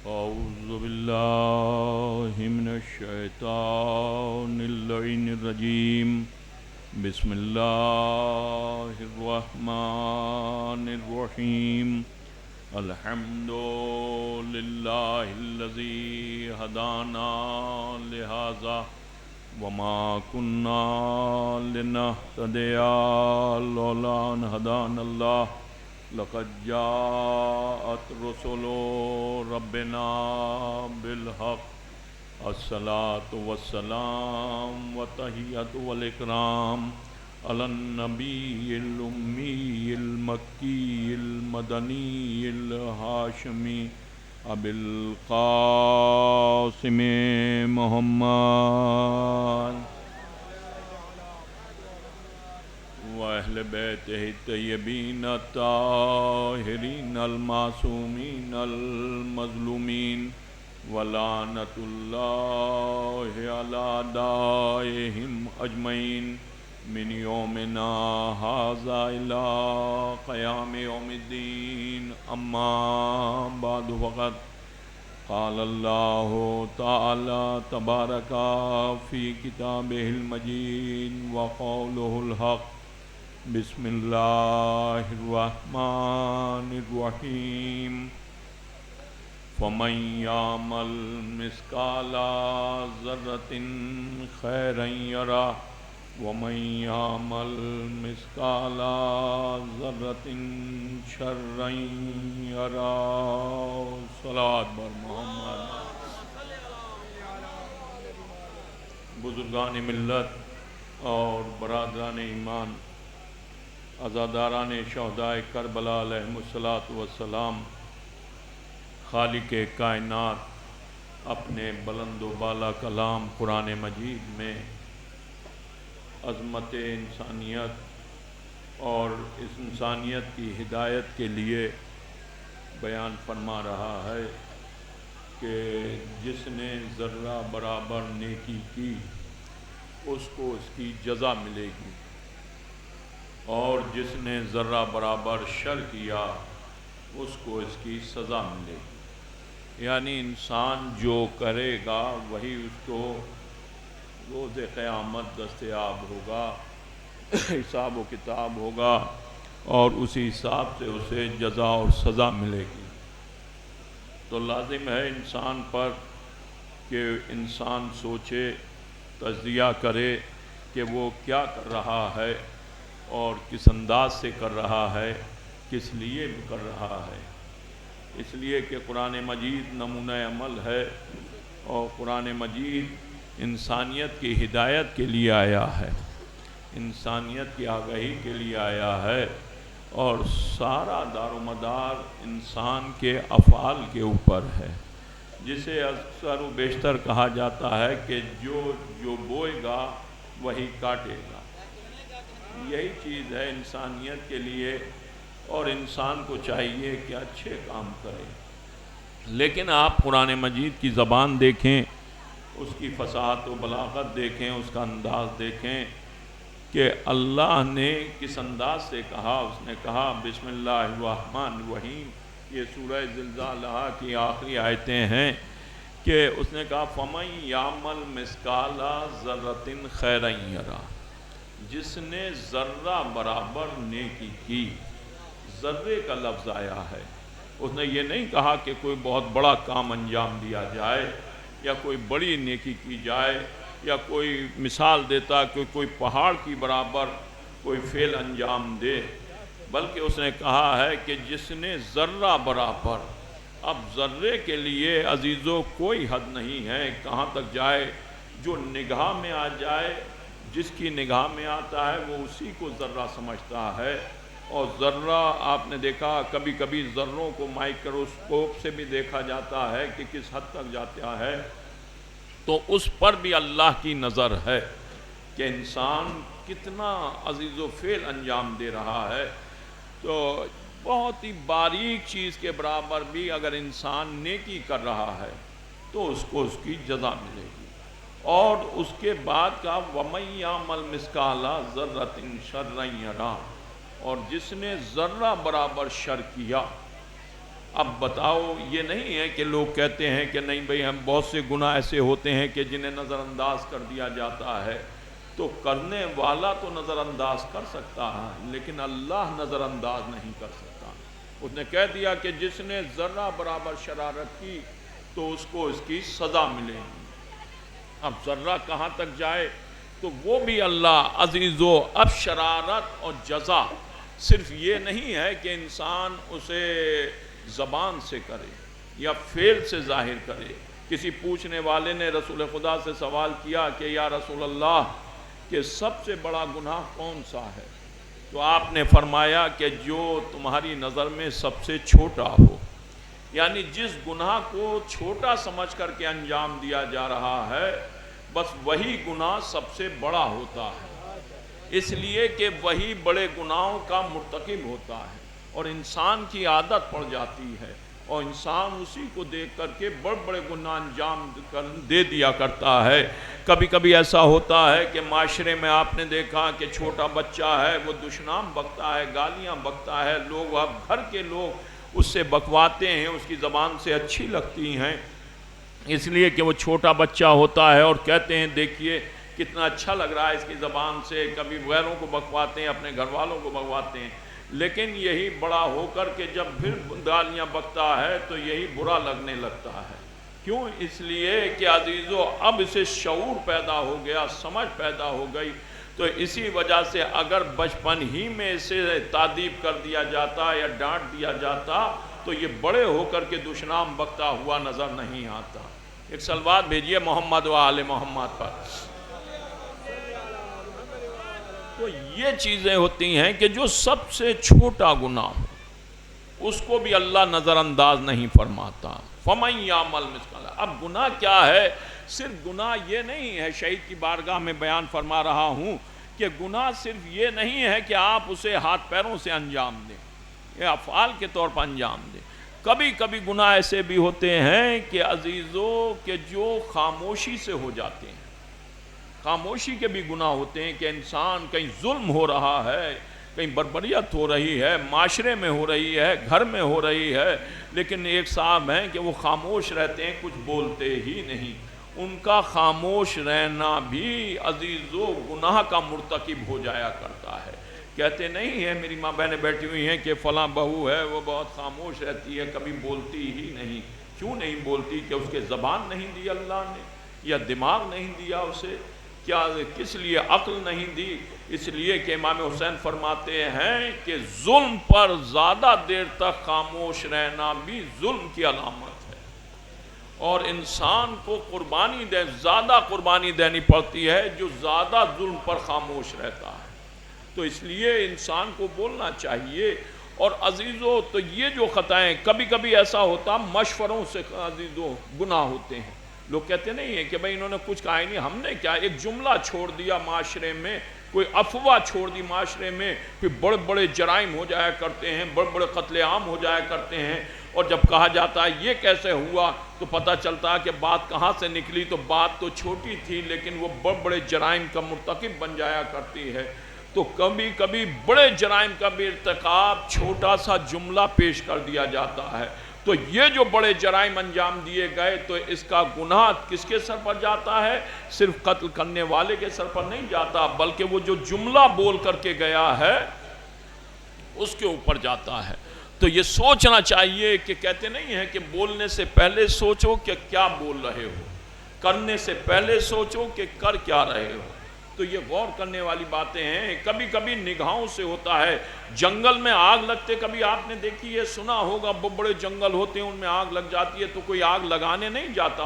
أعوذ بالله من الشيطان اللعين الرجيم. بسم الله الرحمن الرحيم. الحمد لله الذي هدانا لهذا وما كنا لنهتدي لولا أن هدانا الله. لقد جاءت رسل ربنا بالحق. الصلاة والسلام والتحية والإكرام على النبي الأمي المكي المدني الهاشمي أبي القاسم محمد وأهل بيته الطيبين الطاهرين المعصومين المظلومين ولعنة الله على أعدائهم أجمعين من يومنا هذا إلى قيام يوم الدين. أما بعد فقد قال الله تعالى تبارك في كتابه المجيد وقوله الحق. بسم الله الرحمن الرحيم. فمن يعمل مثقال ذرة خيرا يره ومن يعمل مثقال ذرة شرا يره. صلوات بر محمد. بزرگان ملت اور برادران ایمان، عزاداران شہدائے کربلا علیہم الصلاۃ والسلام، خالق کائنات اپنے بلند و بالا کلام قرآن مجید میں عظمت انسانیت اور اس انسانیت کی ہدایت کے لیے بیان فرما رہا ہے کہ جس نے ذرہ برابر نیکی کی اس کو اس کی جزا ملے گی، اور جس نے ذرہ برابر شر کیا اس کو اس کی سزا ملے گی. یعنی انسان جو کرے گا وہی اس کو روز قیامت دستیاب ہوگا، حساب و کتاب ہوگا، اور اسی حساب سے اسے جزا اور سزا ملے گی. تو لازم ہے انسان پر کہ انسان سوچے، تجزیہ کرے کہ وہ کیا کر رہا ہے اور کس انداز سے کر رہا ہے، کس لیے کر رہا ہے. اس لیے کہ قرآن مجید نمونہ عمل ہے، اور قرآن مجید انسانیت کی ہدایت کے لیے آیا ہے، انسانیت کی آگاہی کے لیے آیا ہے، اور سارا دار و مدار انسان کے افعال کے اوپر ہے، جسے اکثر و بیشتر کہا جاتا ہے کہ جو بوئے گا وہی کاٹے گا. یہی چیز ہے انسانیت کے لیے، اور انسان کو چاہیے کہ اچھے کام کرے. لیکن آپ قرآن مجید کی زبان دیکھیں، اس کی فصاحت و بلاغت دیکھیں، اس کا انداز دیکھیں کہ اللہ نے کس انداز سے کہا. اس نے کہا بسم اللہ الرحمن الرحیم. یہ سورہ زلزالہ کی آخری آیتیں ہیں کہ اس نے کہا فَمَن يَعْمَلْ مِثْقَالَ ذَرَّةٍ خَيْرًا يَرَهُ. جس نے ذرہ برابر نیکی کی، ذرے کا لفظ آیا ہے. اس نے یہ نہیں کہا کہ کوئی بہت بڑا کام انجام دیا جائے یا کوئی بڑی نیکی کی جائے، یا کوئی مثال دیتا کہ کوئی پہاڑ کی برابر کوئی فعل انجام دے، بلکہ اس نے کہا ہے کہ جس نے ذرہ برابر. اب ذرے کے لیے عزیزو کوئی حد نہیں ہے کہاں تک جائے. جو نگاہ میں آ جائے، جس کی نگاہ میں آتا ہے وہ اسی کو ذرہ سمجھتا ہے. اور ذرہ آپ نے دیکھا، کبھی کبھی ذروں کو مائکروسکوپ سے بھی دیکھا جاتا ہے کہ کس حد تک جاتا ہے، تو اس پر بھی اللہ کی نظر ہے کہ انسان کتنا عزیز و فعل انجام دے رہا ہے. تو بہت ہی باریک چیز کے برابر بھی اگر انسان نیکی کر رہا ہے تو اس کو اس کی جزا ملے گی. اور اس کے بعد کا وَمَن يَعْمَلْ مِثْقَالَ ذَرَّةٍ شَرًّا يَرَهُ. اور جس نے ذرہ برابر شر کیا. اب بتاؤ، یہ نہیں ہے کہ لوگ کہتے ہیں کہ نہیں بھئی ہم بہت سے گناہ ایسے ہوتے ہیں کہ جنہیں نظر انداز کر دیا جاتا ہے، تو کرنے والا تو نظر انداز کر سکتا ہے لیکن اللہ نظر انداز نہیں کر سکتا۔ اس نے کہہ دیا کہ جس نے ذرہ برابر شرارت کی تو اس کو اس کی سزا ملے گی۔ اب ذرہ کہاں تک جائے تو وہ بھی اللہ عزیزو، اب شرارت اور جزا صرف یہ نہیں ہے کہ انسان اسے زبان سے کرے یا فعل سے ظاہر کرے۔ کسی پوچھنے والے نے رسول خدا سے سوال کیا کہ یا رسول اللہ کہ سب سے بڑا گناہ کون سا ہے؟ تو آپ نے فرمایا کہ جو تمہاری نظر میں سب سے چھوٹا ہو، یعنی جس گناہ کو چھوٹا سمجھ کر کے انجام دیا جا رہا ہے بس وہی گناہ سب سے بڑا ہوتا ہے، اس لیے کہ وہی بڑے گناہوں کا مرتکب ہوتا ہے اور انسان کی عادت پڑ جاتی ہے اور انسان اسی کو دیکھ کر کے بڑے بڑے گناہ انجام دے دیا کرتا ہے۔ کبھی کبھی ایسا ہوتا ہے کہ معاشرے میں آپ نے دیکھا کہ چھوٹا بچہ ہے، وہ دشنام بکتا ہے، گالیاں بکتا ہے، لوگ اب گھر کے لوگ اس سے بکواتے ہیں، اس کی زبان سے اچھی لگتی ہیں، اس لیے کہ وہ چھوٹا بچہ ہوتا ہے اور کہتے ہیں دیکھیے کتنا اچھا لگ رہا ہے اس کی زبان سے، کبھی غیروں کو بکواتے ہیں، اپنے گھر والوں کو بکواتے ہیں، لیکن یہی بڑا ہو کر کے جب پھر گالیاں بکتا ہے تو یہی برا لگنے لگتا ہے۔ کیوں؟ اس لیے کہ عزیزو اب اسے شعور پیدا ہو گیا، سمجھ پیدا ہو گئی، تو اسی وجہ سے اگر بچپن ہی میں اسے تادیب کر دیا جاتا یا ڈانٹ دیا جاتا تو یہ بڑے ہو کر کے دشنام بکتا ہوا نظر نہیں آتا۔ ایک صلوات بھیجئے محمد و آل محمد پر۔ تو یہ چیزیں ہوتی ہیں کہ جو سب سے چھوٹا گناہ ہو اس کو بھی اللہ نظر انداز نہیں فرماتا۔ فَمَن يَعْمَلْ مِثْقَالَ، اب گناہ کیا ہے؟ صرف گناہ یہ نہیں ہے، شہید کی بارگاہ میں بیان فرما رہا ہوں کہ گناہ صرف یہ نہیں ہے کہ آپ اسے ہاتھ پیروں سے انجام دیں یا افعال کے طور پر انجام دیں۔ کبھی کبھی گناہ ایسے بھی ہوتے ہیں کہ عزیزو کہ جو خاموشی سے ہو جاتے ہیں، خاموشی کے بھی گناہ ہوتے ہیں کہ انسان کہیں ظلم ہو رہا ہے، کہیں بربریت ہو رہی ہے، معاشرے میں ہو رہی ہے، گھر میں ہو رہی ہے، لیکن ایک صاحب ہیں کہ وہ خاموش رہتے ہیں، کچھ بولتے ہی نہیں۔ ان کا خاموش رہنا بھی عزیزو گناہ کا مرتکب ہو جایا کرتا ہے۔ کہتے نہیں ہیں، میری ماں بہنیں بیٹھی ہوئی ہیں کہ فلاں بہو ہے وہ بہت خاموش رہتی ہے، کبھی بولتی ہی نہیں۔ کیوں نہیں بولتی؟ کہ اس کے زبان نہیں دی اللہ نے، یا دماغ نہیں دیا اسے، کیا کس لیے عقل نہیں دی؟ اس لیے کہ امام حسین فرماتے ہیں کہ ظلم پر زیادہ دیر تک خاموش رہنا بھی ظلم کی علامت ہے، اور انسان کو زیادہ قربانی دینی پڑتی ہے جو زیادہ ظلم پر خاموش رہتا ہے۔ تو اس لیے انسان کو بولنا چاہیے۔ اور عزیزو تو یہ جو خطائیں کبھی کبھی ایسا ہوتا مشوروں سے عزیزو گناہ ہوتے ہیں۔ لوگ کہتے نہیں ہیں کہ بھئی انہوں نے کچھ کہا ہی نہیں، ہم نے کیا ایک جملہ چھوڑ دیا معاشرے میں، کوئی افواہ چھوڑ دی معاشرے میں، پھر بڑے بڑے جرائم ہو جایا کرتے ہیں، بڑے بڑے قتل عام ہو جایا کرتے ہیں، اور جب کہا جاتا ہے یہ کیسے ہوا تو پتہ چلتا ہے کہ بات کہاں سے نکلی، تو بات تو چھوٹی تھی لیکن وہ بڑے بڑے جرائم کا مرتکب بن جایا کرتی ہے۔ تو کبھی کبھی بڑے جرائم کا بھی ارتکاب چھوٹا سا جملہ پیش کر دیا جاتا ہے۔ تو یہ جو بڑے جرائم انجام دیے گئے تو اس کا گناہ کس کے سر پر جاتا ہے؟ صرف قتل کرنے والے کے سر پر نہیں جاتا، بلکہ وہ جو جملہ بول کر کے گیا ہے اس کے اوپر جاتا ہے۔ تو یہ سوچنا چاہیے کہ کہتے نہیں ہیں کہ بولنے سے پہلے سوچو کہ کیا بول رہے ہو، کرنے سے پہلے سوچو کہ کر کیا رہے ہو۔ تو یہ غور کرنے والی باتیں ہیں۔ کبھی کبھی نگاہوں سے ہوتا ہے، جنگل میں آگ لگتے کبھی آپ نے دیکھی ہے، سنا ہوگا بڑے جنگل ہوتے ہیں ان میں آگ لگ جاتی ہے، تو کوئی آگ لگانے نہیں جاتا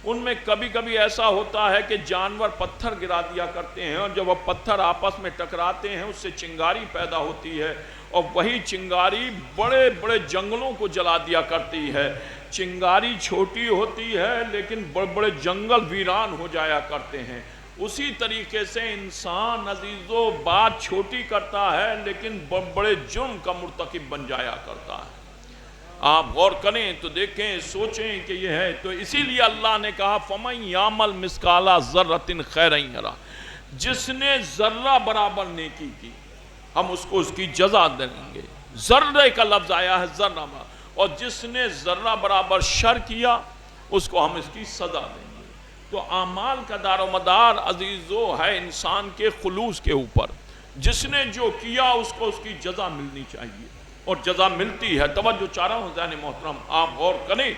ان میں کبھی کبھی ایسا ہوتا ہے کہ جانور پتھر گرا دیا کرتے ہیں، اور جب وہ پتھر آپس میں ٹکراتے ہیں اس سے چنگاری پیدا ہوتی ہے، اور وہی چنگاری بڑے بڑے جنگلوں کو جلا دیا کرتی ہے۔ چنگاری چھوٹی ہوتی ہے لیکن بڑے بڑے جنگل ویران ہو جایا کرتے ہیں۔ اسی طریقے سے انسان عزیزو بات چھوٹی کرتا ہے لیکن بڑے جرم کا مرتکب بن جایا کرتا ہے۔ آپ غور کریں تو دیکھیں، سوچیں کہ یہ ہے۔ تو اسی لیے اللہ نے کہا فَمَن يَعْمَلْ مِثْقَالَ ذَرَّةٍ خَيْرًا يَرَهُ، جس نے ذرہ برابر نیکی کی ہم اس کو اس کی جزا دیں گے۔ ذرے کا لفظ آیا ہے ذرہ، اور جس نے ذرہ برابر شر کیا اس کو ہم اس کی سزا دیں گے۔ تو اعمال کا دار و مدار عزیزو ہے انسان کے خلوص کے اوپر، جس نے جو کیا اس کو اس کی جزا ملنی چاہیے، اور جزا ملتی ہے۔ توجہ چاہ رہا ہوں ذہن محترم آپ غور کریں،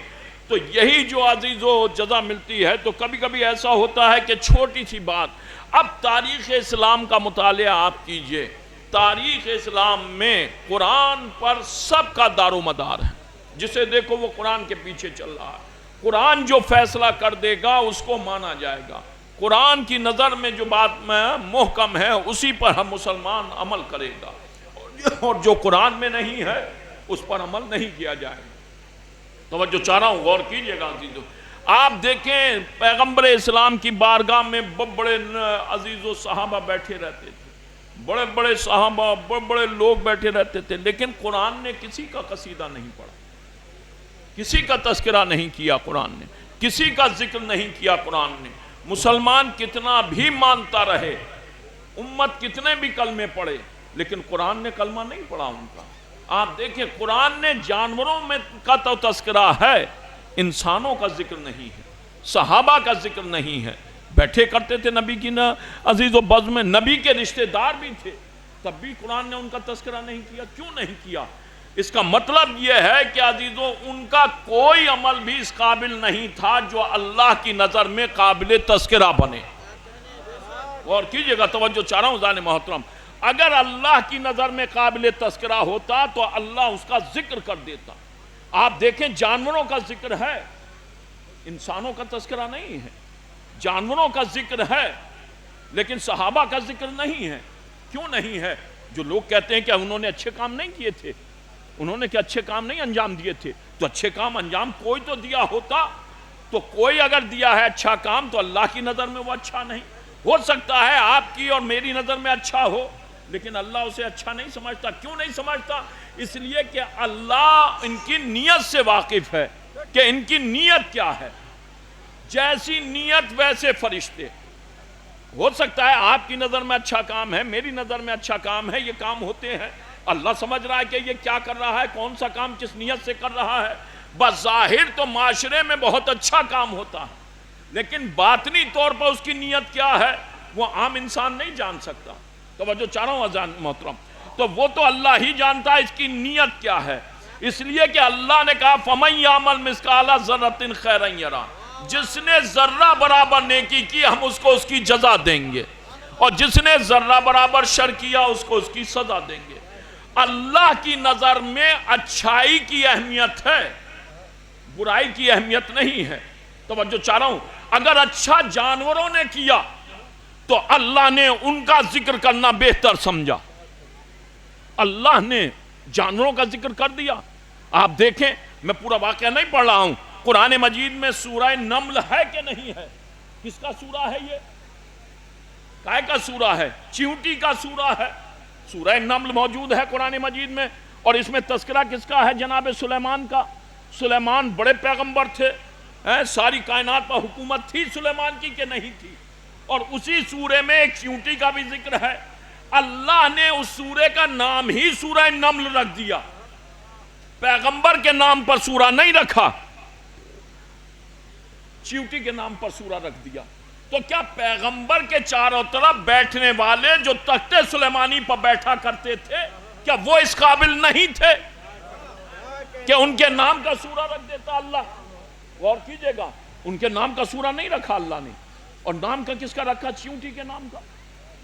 تو یہی جو عزیزو جزا ملتی ہے۔ تو کبھی کبھی ایسا ہوتا ہے کہ چھوٹی سی بات، اب تاریخ اسلام کا مطالعہ آپ کیجئے، تاریخ اسلام میں قرآن پر سب کا دار و مدار ہے، جسے دیکھو وہ قرآن کے پیچھے چل رہا ہے۔ قرآن جو فیصلہ کر دے گا اس کو مانا جائے گا، قرآن کی نظر میں جو بات میں محکم ہے اسی پر ہم مسلمان عمل کرے گا، اور جو قرآن میں نہیں ہے اس پر عمل نہیں کیا جائے گا۔ توجہ چاہ رہا ہوں غور کیجئے گا عزیزو۔ آپ دیکھیں پیغمبر اسلام کی بارگاہ میں بڑے عزیزو صحابہ بیٹھے رہتے تھے، بڑے بڑے صحابہ بڑے بڑے لوگ بیٹھے رہتے تھے، لیکن قرآن نے کسی کا قصیدہ نہیں پڑھا، کسی کا تذکرہ نہیں کیا قرآن نے، کسی کا ذکر نہیں کیا قرآن نے۔ مسلمان کتنا بھی مانتا رہے، امت کتنے بھی کلمے پڑھے، لیکن قرآن نے کلمہ نہیں پڑھا ان کا۔ آپ دیکھیں قرآن نے جانوروں میں کا تو تذکرہ ہے، انسانوں کا ذکر نہیں ہے، صحابہ کا ذکر نہیں ہے۔ بیٹھے کرتے تھے نبی کی عزیز و بزم میں، نبی کے رشتہ دار بھی تھے، تب بھی قرآن نے ان کا تذکرہ نہیں کیا۔ کیوں نہیں کیا؟ اس کا مطلب یہ ہے کہ عزیزو ان کا کوئی عمل بھی اس قابل نہیں تھا جو اللہ کی نظر میں قابل تذکرہ بنے۔ اور کیجئے گا، توجہ چاہ رہا ہوں ذہن محترم، اگر اللہ کی نظر میں قابل تذکرہ ہوتا تو اللہ اس کا ذکر کر دیتا۔ آپ دیکھیں جانوروں کا ذکر ہے، انسانوں کا تذکرہ نہیں ہے، جانوروں کا ذکر ہے لیکن صحابہ کا ذکر نہیں ہے۔ کیوں نہیں ہے؟ جو لوگ کہتے ہیں کہ انہوں نے اچھے کام نہیں کیے تھے، انہوں نے کہ اچھے کام نہیں انجام دیے تھے، تو اچھے کام انجام کوئی تو دیا ہوتا، تو کوئی اگر دیا ہے اچھا کام تو اللہ کی نظر میں وہ اچھا نہیں ہو سکتا ہے، آپ کی اور میری نظر میں اچھا ہو، لیکن اللہ اسے اچھا نہیں سمجھتا۔ کیوں نہیں سمجھتا؟ اس لیے کہ اللہ ان کی نیت سے واقف ہے کہ ان کی نیت کیا ہے، جیسی نیت ویسے فرشتے۔ ہو سکتا ہے آپ کی نظر میں اچھا کام ہے، میری نظر میں اچھا کام ہے، یہ کام ہوتے ہیں، اللہ سمجھ رہا ہے کہ یہ کیا کر رہا ہے، کون سا کام کس نیت سے کر رہا ہے۔ بظاہر تو معاشرے میں بہت اچھا کام ہوتا ہے، لیکن باطنی طور پر اس کی نیت کیا ہے وہ عام انسان نہیں جان سکتا۔ توجہ چاہ رہا ہوں عزیز محترم، تو وہ تو اللہ ہی جانتا ہے اس کی نیت کیا ہے، اس لیے کہ اللہ نے کہا فَمَن يَعْمَلْ مِثْقَالَ ذَرَّةٍ خَيْرًا يَرَهُ، جس نے ذرہ برابر نیکی کی ہم اس کو اس کی جزا دیں گے، اور جس نے ذرہ برابر شر کیا اس کو اس کی سزا دیں گے۔ اللہ کی نظر میں اچھائی کی اہمیت ہے، برائی کی اہمیت نہیں ہے۔ توجہ چاہ رہا ہوں، اگر اچھا جانوروں نے کیا تو اللہ نے ان کا ذکر کرنا بہتر سمجھا، اللہ نے جانوروں کا ذکر کر دیا۔ آپ دیکھیں، میں پورا واقعہ نہیں پڑھ رہا ہوں، قرآن مجید میں سورہ نمل ہے کہ نہیں ہے؟ کس کا سورہ ہے یہ؟ کائے کا سورہ ہے؟ چیونٹی کا سورہ ہے۔ سورہ نمل موجود ہے قرآن مجید میں، اور اس میں تذکرہ کس کا ہے؟ جناب سلیمان کا۔ سلیمان بڑے پیغمبر تھے، ساری کائنات پر حکومت تھی سلیمان کی کہ نہیں تھی؟ اور اسی سورے میں ایک چیونٹی کا بھی ذکر ہے۔ اللہ نے اس سورے کا نام ہی سورہ نمل رکھ دیا، پیغمبر کے نام پر سورہ نہیں رکھا، چیونٹی کے نام پر سورہ رکھ دیا۔ تو کیا پیغمبر کے چاروں طرف بیٹھنے والے جو تخت سلیمانی پر بیٹھا کرتے تھے، کیا وہ اس قابل نہیں تھے کہ ان کے نام کا سورہ رکھ دیتا اللہ؟ غور کیجئے گا، ان کے نام کا سورہ نہیں رکھا اللہ نے، اور نام کا کس کا رکھا؟ چیونٹی کے نام کا۔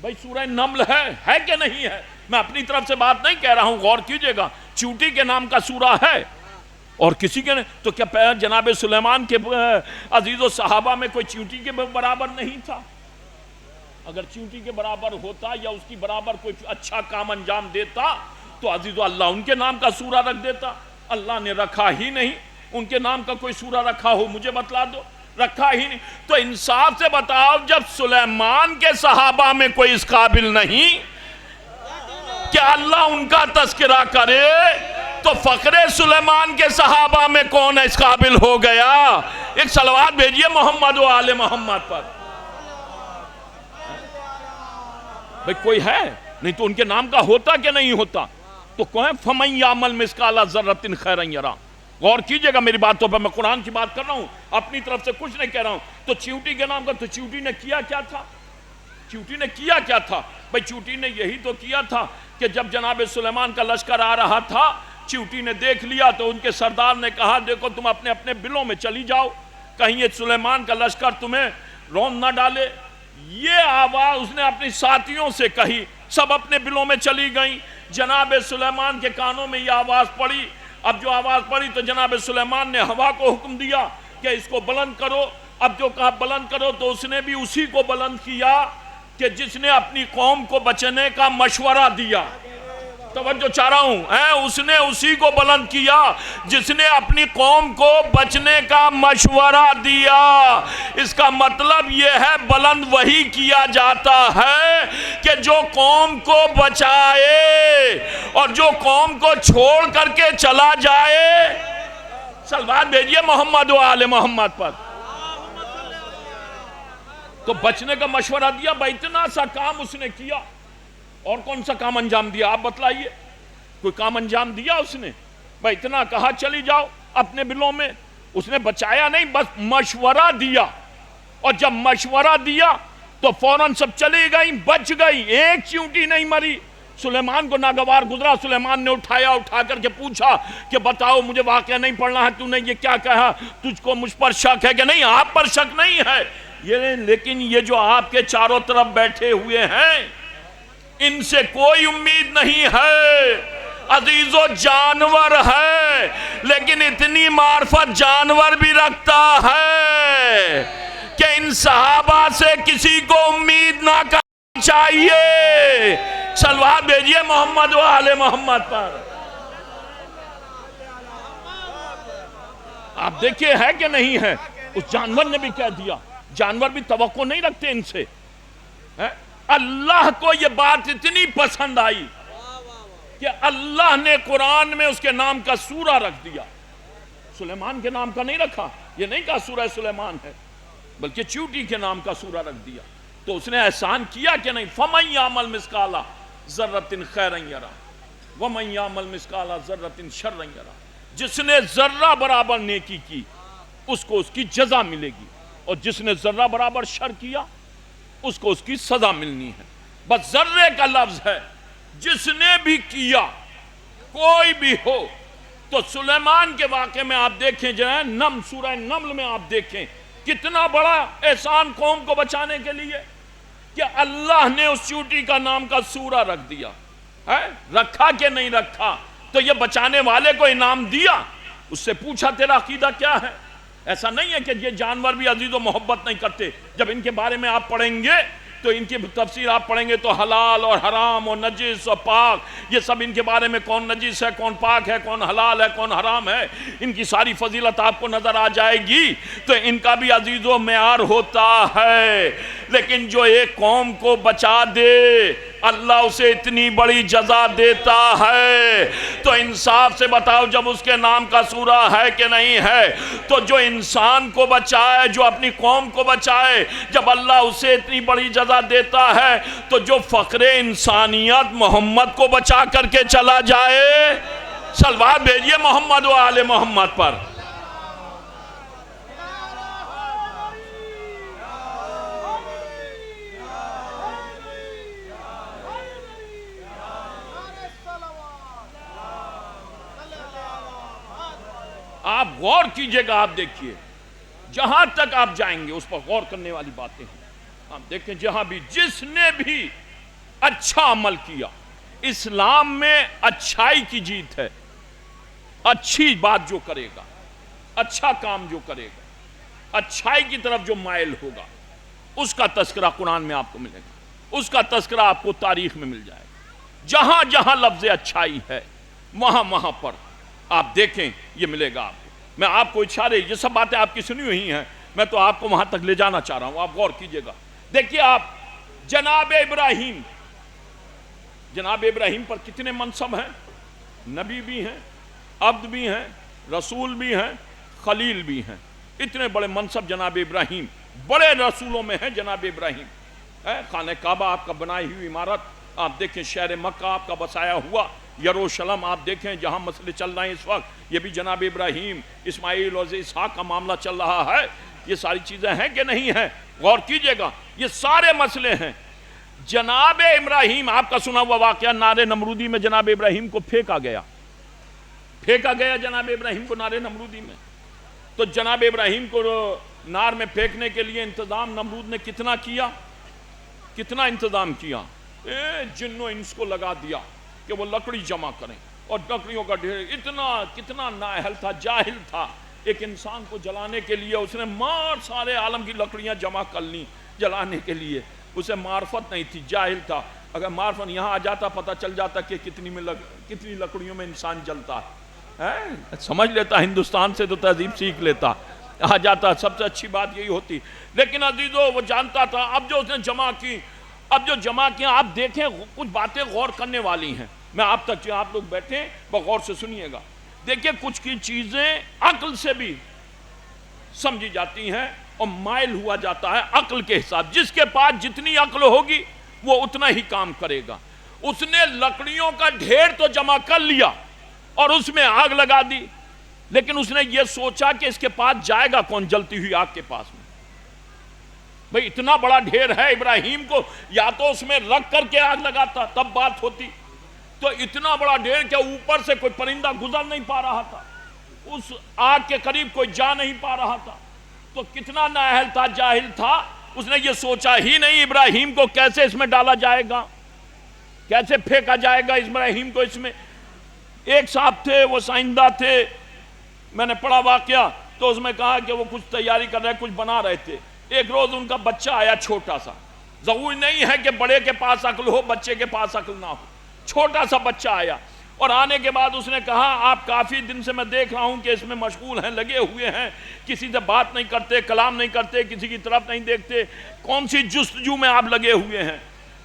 بھائی سورہ نمل ہے کہ نہیں ہے؟ میں اپنی طرف سے بات نہیں کہہ رہا ہوں، غور کیجئے گا، چیونٹی کے نام کا سورہ ہے اور کسی کے نہیں۔ تو کیا جناب سلیمان کے عزیز و صحابہ میں کوئی چیونٹی کے برابر نہیں تھا؟ اگر چیونٹی کے برابر ہوتا یا اس کی برابر کوئی اچھا کام انجام دیتا تو عزیز و اللہ ان کے نام کا سورہ رکھ دیتا۔ اللہ نے رکھا ہی نہیں، ان کے نام کا کوئی سورہ رکھا ہو مجھے بتلا دو، رکھا ہی نہیں۔ تو انصاف سے بتاؤ، جب سلیمان کے صحابہ میں کوئی اس قابل نہیں کہ اللہ ان کا تذکرہ کرے، تو فخر سلیمان کے صحابہ میں کون اس قابل ہو گیا؟ ایک صلوات بھیجئے محمد و آل محمد پر۔ بھئی کوئی ہے نہیں تو ان کے نام کا ہوتا کہ نہیں ہوتا؟ تو کوئی فَمَن يَعْمَلْ مِثْقَالَ ذَرَّةٍ خَيْرًا يَرَهُ، غور کیجئے گا میری باتوں پر، میں قرآن کی بات کر رہا ہوں، اپنی طرف سے کچھ نہیں کہہ رہا ہوں۔ تو چیونٹی کے نام کا، تو چیونٹی نے کیا کیا تھا؟ چیونٹی نے کیا کیا تھا؟ بھئی چیونٹی نے یہی تو کیا تھا کہ جب جناب سلیمان کا لشکر آ رہا تھا، چیونٹی نے دیکھ لیا تو ان کے سردار نے کہا دیکھو تم اپنے اپنے بلوں میں چلی جاؤ، کہیں یہ سلیمان کا لشکر تمہیں رون نہ ڈالے۔ یہ آواز اس نے اپنی ساتھیوں سے کہی، سب اپنے بلوں میں چلی گئیں۔ جناب سلیمان کے کانوں میں یہ آواز پڑی، اب جو آواز پڑی تو جناب سلیمان نے ہوا کو حکم دیا کہ اس کو بلند کرو۔ اب جو کہا بلند کرو تو اس نے بھی اسی کو بلند کیا کہ جس نے اپنی قوم کو بچنے کا مشورہ دیا۔ توجہ چاہ رہا ہوں، اس نے اسی کو بلند کیا جس نے اپنی قوم کو بچنے کا مشورہ دیا۔ اس کا مطلب یہ ہے بلند وہی کیا جاتا ہے کہ جو قوم کو بچائے، اور جو قوم کو چھوڑ کر کے چلا جائے۔ صلوات بھیجئے محمد و آل محمد پر۔ تو بچنے کا مشورہ دیا، بھائی اتنا سا کام اس نے کیا، اور کون سا کام انجام دیا آپ بتلائیے؟ کوئی کام انجام دیا اس نے؟ بھائی اتنا کہا چلی جاؤ اپنے بلوں میں، اس نے بچایا نہیں، بس مشورہ دیا، اور جب مشورہ دیا تو فوراً سب چلی گئیں، بچ گئی، ایک چیونٹی نہیں مری۔ سلیمان کو ناگوار گزرا، سلیمان نے اٹھا کر کے پوچھا کہ بتاؤ مجھے واقعہ نہیں پڑھنا ہے، تو نے یہ کیا کہا، تجھ کو مجھ پر شک ہے کہ نہیں؟ آپ پر شک نہیں ہے، لیکن یہ جو آپ کے چاروں طرف بیٹھے ہوئے ہیں ان سے کوئی امید نہیں ہے۔ عزیز و جانور ہے، لیکن اتنی معرفت جانور بھی رکھتا ہے کہ ان صحابہ سے کسی کو امید نہ کرنی چاہیے۔ صلوات بھیجئے محمد و آل محمد پر۔ آپ دیکھئے ہے کہ نہیں ہے؟ اس جانور نے بھی کہہ دیا، جانور بھی توقع نہیں رکھتے ان سے۔ اللہ کو یہ بات اتنی پسند آئی کہ اللہ نے قرآن میں اس کے نام کا سورہ رکھ دیا۔ سلیمان کے نام کا نہیں رکھا، یہ نہیں کہا سورہ سلیمان ہے، بلکہ چیونٹی کے نام کا سورہ رکھ دیا۔ تو اس نے احسان کیا کہ نہیں؟ فَمَن يَعْمَلْ مِثْقَالَ ذَرَّةٍ خَيْرًا يَرَهُ وَمَن يَعْمَلْ مِثْقَالَ ذَرَّةٍ شَرًّا يَرَهُ۔ جس نے ذرہ برابر نیکی کی اس کو اس کی جزا ملے گی، اور جس نے ذرہ برابر شر کیا اس کو اس کی سزا ملنی ہے۔ بس ذرے کا لفظ ہے، جس نے بھی کیا کوئی بھی ہو۔ تو سلیمان کے واقعے میں آپ دیکھیں جائیں، سورہ نمل میں آپ دیکھیں کتنا بڑا احسان قوم کو بچانے کے لیے کہ اللہ نے اس چیونٹی کا نام کا سورہ رکھ دیا ہے۔ رکھا کہ نہیں رکھا؟ تو یہ بچانے والے کو انعام دیا، اس سے پوچھا تیرا عقیدہ کیا ہے؟ ایسا نہیں ہے کہ یہ جانور بھی عزیز و محبت نہیں کرتے۔ جب ان کے بارے میں آپ پڑھیں گے تو ان کی تفسیر آپ پڑھیں گے تو حلال اور حرام اور نجس اور پاک، یہ سب ان کے بارے میں کون نجس ہے، کون پاک ہے، کون حلال ہے، کون حرام ہے، ان کی ساری فضیلت آپ کو نظر آ جائے گی۔ تو ان کا بھی عزیز و معیار ہوتا ہے، لیکن جو ایک قوم کو بچا دے اللہ اسے اتنی بڑی جزا دیتا ہے۔ تو انصاف سے بتاؤ، جب اس کے نام کا سورہ ہے کہ نہیں ہے، تو جو انسان کو بچائے، جو اپنی قوم کو بچائے، جب اللہ اسے اتنی بڑی جزا دیتا ہے، تو جو فخر انسانیت محمد کو بچا کر کے چلا جائے۔ صلوات بھیجئے محمد و آل محمد پر۔ آپ غور کیجئے گا، آپ دیکھیے جہاں تک آپ جائیں گے اس پر غور کرنے والی باتیں ہیں۔ آپ دیکھیں جہاں بھی جس نے بھی اچھا عمل کیا، اسلام میں اچھائی کی جیت ہے۔ اچھی بات جو کرے گا، اچھا کام جو کرے گا، اچھائی کی طرف جو مائل ہوگا، اس کا تذکرہ قرآن میں آپ کو ملے گا، اس کا تذکرہ آپ کو تاریخ میں مل جائے گا۔ جہاں جہاں لفظ اچھائی ہے وہاں پر آپ دیکھیں یہ ملے گا آپ کو۔ میں آپ کو اشارے، یہ سب باتیں آپ کی سنی ہوئی ہیں، میں تو آپ کو وہاں تک لے جانا چاہ رہا ہوں، آپ غور کیجئے گا۔ دیکھیے آپ جناب ابراہیم پر کتنے منصب ہیں، نبی بھی ہیں، عبد بھی ہیں، رسول بھی ہیں، خلیل بھی ہیں۔ اتنے بڑے منصب جناب ابراہیم، بڑے رسولوں میں ہیں جناب ابراہیم۔ خانہ کعبہ آپ کا بنائی ہوئی عمارت، آپ دیکھیں شہر مکہ آپ کا بسایا ہوا، یروشلم آپ دیکھیں جہاں مسئلے چل رہے ہیں اس وقت، یہ بھی جناب ابراہیم اسماعیل اور اسحاق کا معاملہ چل رہا ہے. یہ ساری چیزیں ہیں کہ نہیں ہیں؟ غور کیجئے گا، یہ سارے مسئلے ہیں. جناب ابراہیم، آپ کا سنا ہوا واقعہ، نار نمرودی میں جناب ابراہیم کو پھینکا گیا جناب ابراہیم کو نار نمرودی میں. تو جناب ابراہیم کو نار میں پھینکنے کے لیے انتظام نمرود نے کتنا انتظام کیا. جن و انس کو لگا دیا کہ وہ لکڑی جمع کریں، اور لکڑیوں کا ڈھیر کتنا نااہل تھا، جاہل تھا. ایک انسان کو جلانے کے لیے اس نے سارے عالم کی لکڑیاں جمع کر لیں جلانے کے لیے. اسے معرفت نہیں تھی، جاہل تھا. اگر معرفت یہاں آ جاتا پتہ چل جاتا کہ کتنی لکڑیوں میں انسان جلتا ہے، سمجھ لیتا، ہندوستان سے تو تہذیب سیکھ لیتا، آ جاتا. سب سے اچھی بات یہی ہوتی. لیکن عزیزو وہ جانتا تھا. اب جو اس نے جمع کی آپ دیکھیں کچھ باتیں غور کرنے والی ہیں. میں آپ لوگ بیٹھیں بغور سے سنیے گا. دیکھیں کچھ کی چیزیں عقل سے بھی سمجھی جاتی ہیں اور مائل ہوا جاتا ہے عقل کے حساب. جس کے پاس جتنی عقل ہوگی وہ اتنا ہی کام کرے گا. اس نے لکڑیوں کا ڈھیر تو جمع کر لیا اور اس میں آگ لگا دی، لیکن اس نے یہ سوچا کہ اس کے پاس جائے گا کون جلتی ہوئی آگ کے پاس میں. بھئی اتنا بڑا ڈھیر ہے، ابراہیم کو یا تو اس میں رکھ کر کے آگ لگاتا تب بات ہوتی. تو اتنا بڑا ڈھیر کہ اوپر سے کوئی پرندہ گزر نہیں پا رہا تھا، اس آگ کے قریب کوئی جا نہیں پا رہا تھا. تو کتنا نااہل تھا، جاہل تھا. اس نے یہ سوچا ہی نہیں ابراہیم کو کیسے اس میں ڈالا جائے گا، کیسے پھینکا جائے گا ابراہیم کو اس میں. ایک صاحب تھے، وہ سائنسداں تھے، میں نے پڑھا واقعہ. تو اس میں کہا کہ وہ کچھ تیاری کر رہے، کچھ بنا رہے تھے. ایک روز ان کا بچہ آیا چھوٹا سا. ضروری نہیں ہے کہ بڑے کے پاس عقل ہو بچے کے پاس عقل نہ ہو. چھوٹا سا بچہ آیا اور آنے کے بعد اس نے کہا آپ کافی دن سے میں دیکھ رہا ہوں کہ اس میں مشغول ہیں، لگے ہوئے ہیں، کسی سے بات نہیں کرتے، کلام نہیں کرتے، کسی کی طرف نہیں دیکھتے، کون سی جستجو میں آپ لگے ہوئے ہیں؟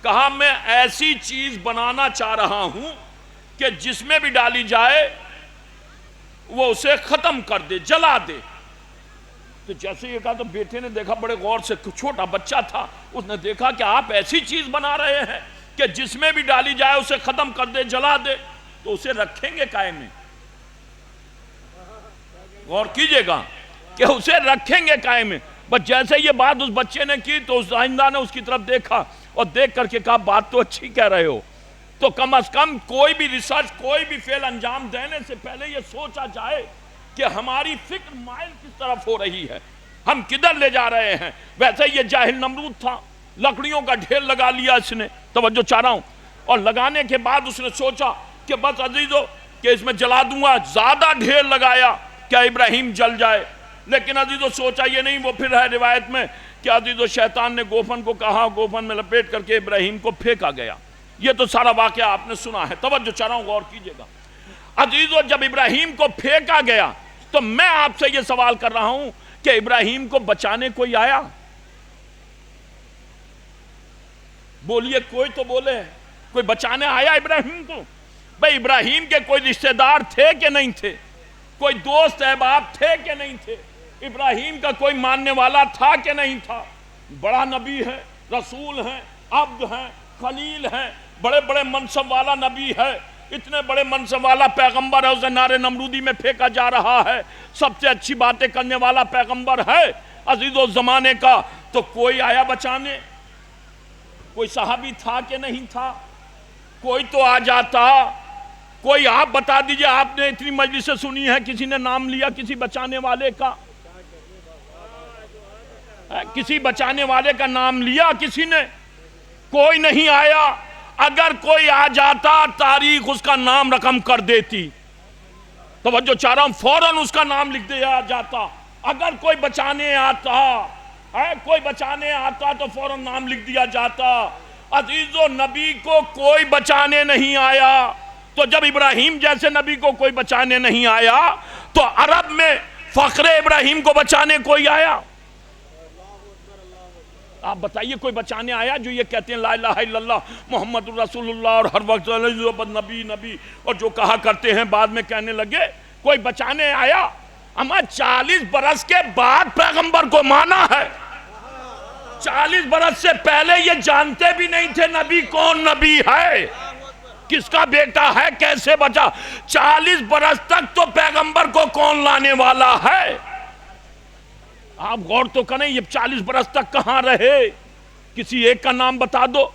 کہا میں ایسی چیز بنانا چاہ رہا ہوں کہ جس میں بھی ڈالی جائے وہ اسے ختم کر دے، جلا دے. تو جیسے یہ کہا تو بیٹے نے دیکھا بڑے غور سے، چھوٹا بچہ تھا، اس نے دیکھا کہ آپ ایسی چیز بنا رہے ہیں کہ جس میں بھی ڈالی جائے اسے ختم کر دے، جلا دے. تو اسے رکھیں گے قائم میں؟ غور کیجئے گا کہ اسے رکھیں گے قائم میں. بس جیسے یہ بات اس بچے نے کی تو اس سائنسداں نے اس کی طرف دیکھا اور دیکھ کر کے کہا بات تو اچھی کہہ رہے ہو، تو کم از کم کوئی بھی ریسرچ، کوئی بھی فعل انجام دینے سے پہلے یہ سوچا جائے کہ ہماری فکر مائل کس طرف ہو رہی ہے، ہم کدھر لے جا رہے ہیں. ویسے یہ جاہل نمرود تھا، لکڑیوں کا ڈھیر لگا لیا اس نے، توجہ چاہ رہا ہوں. اور لگانے کے بعد اس نے سوچا کہ بس عزیزو کہ اس میں جلا دوں گا. زیادہ ڈھیر لگایا کیا ابراہیم جل جائے. لیکن عزیزو سوچا یہ نہیں. وہ پھر ہے روایت میں کہ عزیزو شیطان نے گوفن کو کہا، گوفن میں لپیٹ کر کے ابراہیم کو پھینکا گیا. یہ تو سارا واقعہ آپ نے سنا ہے. توجہ چاہ رہا ہوں، غور کیجئے گا. عزیزو جب ابراہیم کو پھینکا گیا تو میں آپ سے یہ سوال کر رہا ہوں کہ ابراہیم کو بچانے کوئی آیا؟ بولیے، کوئی تو بولے. کوئی بچانے آیا ابراہیم کو؟ بھئی ابراہیم کے کوئی رشتہ دار تھے کہ نہیں تھے؟ کوئی دوست احباب تھے کہ نہیں تھے؟ ابراہیم کا کوئی ماننے والا تھا کہ نہیں تھا؟ بڑا نبی ہے، رسول ہیں، عبد ہیں، خلیل ہیں، بڑے بڑے منصب والا نبی ہے، اتنے بڑے منصب والا پیغمبر ہے. اسے نار نمرودی میں پھینکا جا رہا ہے. سب سے اچھی باتیں کرنے والا پیغمبر ہے عزیزو زمانے کا. تو کوئی آیا بچانے؟ کوئی صحابی تھا کہ نہیں تھا؟ کوئی تو آ جاتا. کوئی آپ بتا دیجئے، آپ نے اتنی مجلسیں سنی ہے، کسی نے نام لیا کسی بچانے والے کا؟ کسی بچانے والے کا نام لیا کسی نے؟ کوئی نہیں آیا. اگر کوئی آ جاتا تاریخ اس کا نام رقم کر دیتی. توجہ چاہ رہا ہوں، فوراً اس کا نام لکھ دیا جاتا. اگر کوئی بچانے آتا تو فوراً نام لکھ دیا جاتا. عزیزو نبی کو کوئی بچانے نہیں آیا. تو جب ابراہیم جیسے نبی کو کوئی بچانے نہیں آیا تو عرب میں فخر ابراہیم کو بچانے کوئی آیا؟ آپ بتائیے کوئی بچانے آیا جو یہ کہتے ہیں لا الہ الا اللہ محمد الرسول اللہ اور ہر وقت نبی نبی اور جو کہا کرتے ہیں بعد میں کہنے لگے؟ کوئی بچانے آیا؟ اما 40 برس کے بعد پیغمبر کو مانا ہے. 40 برس سے پہلے یہ جانتے بھی نہیں تھے نبی کون نبی ہے. کس کا بیٹا ہے، کیسے بچا؟ 40 برس تک تو پیغمبر کو کون لانے والا ہے؟ آپ غور تو کریں، یہ 40 برس تک کہاں رہے؟ کسی ایک کا نام بتا دو۔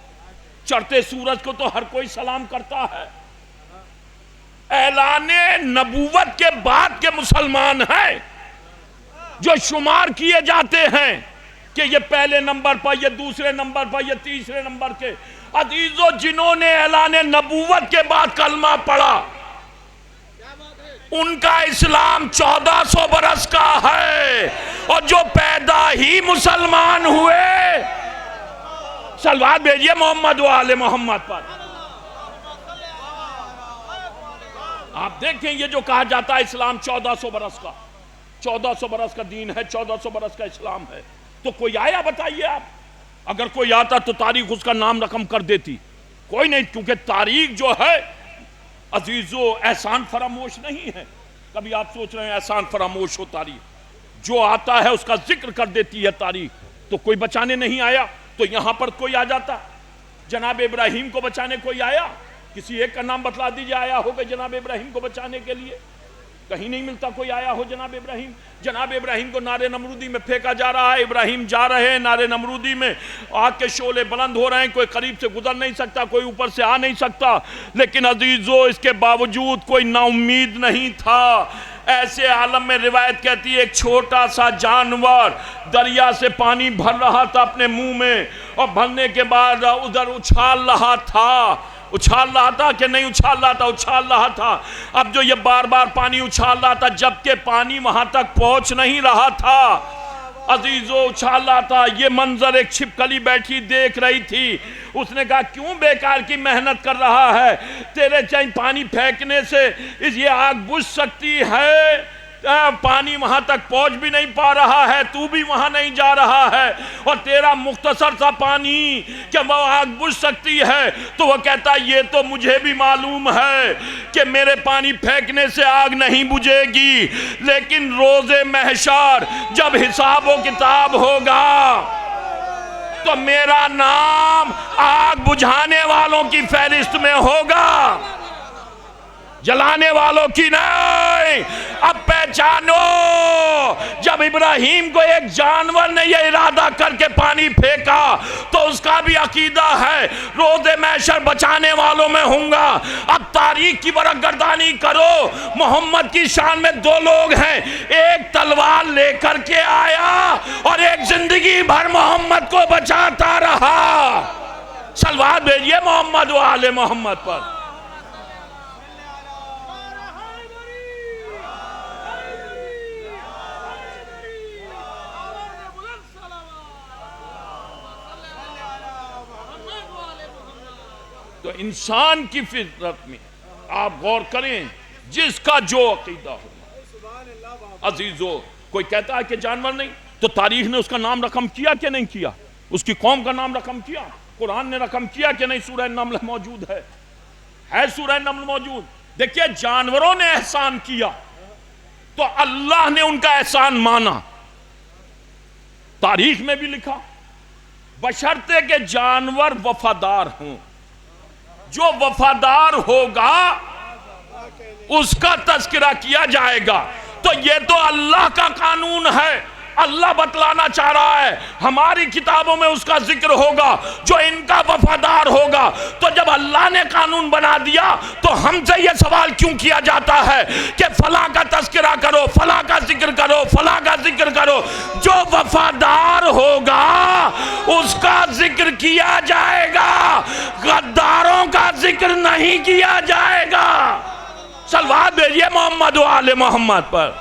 چڑھتے سورج کو تو ہر کوئی سلام کرتا ہے۔ اعلان نبوت کے بعد کے مسلمان ہیں جو شمار کیے جاتے ہیں کہ یہ پہلے نمبر پر، یہ دوسرے نمبر پر، یہ تیسرے نمبر کے۔ عزیزو، جنہوں نے اعلان نبوت کے بعد کلمہ پڑھا ان کا اسلام 1400 برس کا ہے، اور جو پیدا ہی مسلمان ہوئے، صلوات بھیجئے محمد و آل محمد پر۔ آپ دیکھیں یہ جو کہا جاتا ہے اسلام 1400 برس کا، 1400 برس کا دین ہے، 1400 برس کا اسلام ہے، تو کوئی آیا بتائیے آپ؟ اگر کوئی آتا تو تاریخ اس کا نام رقم کر دیتی، کوئی نہیں، کیونکہ تاریخ جو ہے عزیزو احسان فراموش نہیں ہے۔ کبھی آپ سوچ رہے ہیں احسان فراموش ہو تاریخ؟ جو آتا ہے اس کا ذکر کر دیتی ہے تاریخ۔ تو کوئی بچانے نہیں آیا تو یہاں پر کوئی آ جاتا؟ جناب ابراہیم کو بچانے کوئی آیا؟ کسی ایک کا نام بتلا دیجئے آیا ہوگا جناب ابراہیم کو بچانے کے لیے؟ کہیں نہیں ملتا کوئی آیا ہو جناب ابراہیم۔ جناب ابراہیم کو نارے نمرودی میں پھینکا جا رہا ہے، ابراہیم جا رہے ہیں نارے نمرودی میں، آگ کے شعلے بلند ہو رہے ہیں، کوئی قریب سے گزر نہیں سکتا، کوئی اوپر سے آ نہیں سکتا، لیکن عزیزو اس کے باوجود کوئی نا امید نہیں تھا۔ ایسے عالم میں روایت کہتی ہے ایک چھوٹا سا جانور دریا سے پانی بھر رہا تھا اپنے منہ میں، اور بھرنے کے بعد ادھر اچھال رہا تھا۔ اچھال رہا تھا کہ نہیں اچھال رہا تھا؟ اچھال رہا تھا۔ اب جو یہ بار بار پانی اچھال رہا تھا، جبکہ پانی وہاں تک پہنچ نہیں رہا تھا، عزیزو اچھال رہا تھا۔ یہ منظر ایک چھپکلی بیٹھی دیکھ رہی تھی۔ اس نے کہا کیوں بیکار کی محنت کر رہا ہے؟ تیرے چاہیے پانی پھینکنے سے یہ آگ بجھ سکتی ہے، پانی وہاں تک پہنچ بھی نہیں پا رہا ہے، تو بھی وہاں نہیں جا رہا ہے، اور تیرا مختصر سا پانی کہ وہ آگ بجھ سکتی ہے۔ تو وہ کہتا یہ تو مجھے بھی معلوم ہے کہ میرے پانی پھینکنے سے آگ نہیں بجھے گی، لیکن روز محشر جب حساب و کتاب ہوگا تو میرا نام آگ بجھانے والوں کی فہرست میں ہوگا، جلانے والوں کی نہیں۔ اب پہچانو، جب ابراہیم کو ایک جانور نے یہ ارادہ کر کے پانی پھینکا تو اس کا بھی عقیدہ ہے روز محشر بچانے والوں میں ہوں گا۔ اب تاریخ کی ورق گردانی کرو، محمد کی شان میں دو لوگ ہیں، ایک تلوار لے کر کے آیا اور ایک زندگی بھر محمد کو بچاتا رہا۔ صلوات بھیجئے محمد و آل محمد پر۔ تو انسان کی فطرت میں آپ غور کریں، جس کا جو عقیدہ ہو، عزیزو کوئی کہتا ہے کہ جانور نہیں، تو تاریخ نے اس کا نام رقم کیا کہ نہیں کیا؟ اس کی قوم کا نام رقم کیا؟ قرآن نے رقم کیا کہ نہیں؟ سورہ نمل موجود ہے سورہ نمل موجود۔ دیکھیے جانوروں نے احسان کیا تو اللہ نے ان کا احسان مانا، تاریخ میں بھی لکھا، بشرطے کہ جانور وفادار ہوں۔ جو وفادار ہوگا اس کا تذکرہ کیا جائے گا۔ تو یہ تو اللہ کا قانون ہے، اللہ بتلانا چاہ رہا ہے ہماری کتابوں میں اس کا ذکر ہوگا جو ان کا وفادار ہوگا۔ تو جب اللہ نے قانون بنا دیا تو ہم سے یہ سوال کیوں کیا جاتا ہے کہ فلاں کا تذکرہ کرو، فلاں کا ذکر کرو، فلاں کا ذکر کرو؟ جو وفادار ہوگا اس کا ذکر کیا جائے گا، غداروں کا ذکر نہیں کیا جائے گا۔ صلوات بھیجئے محمد و آل محمد پر۔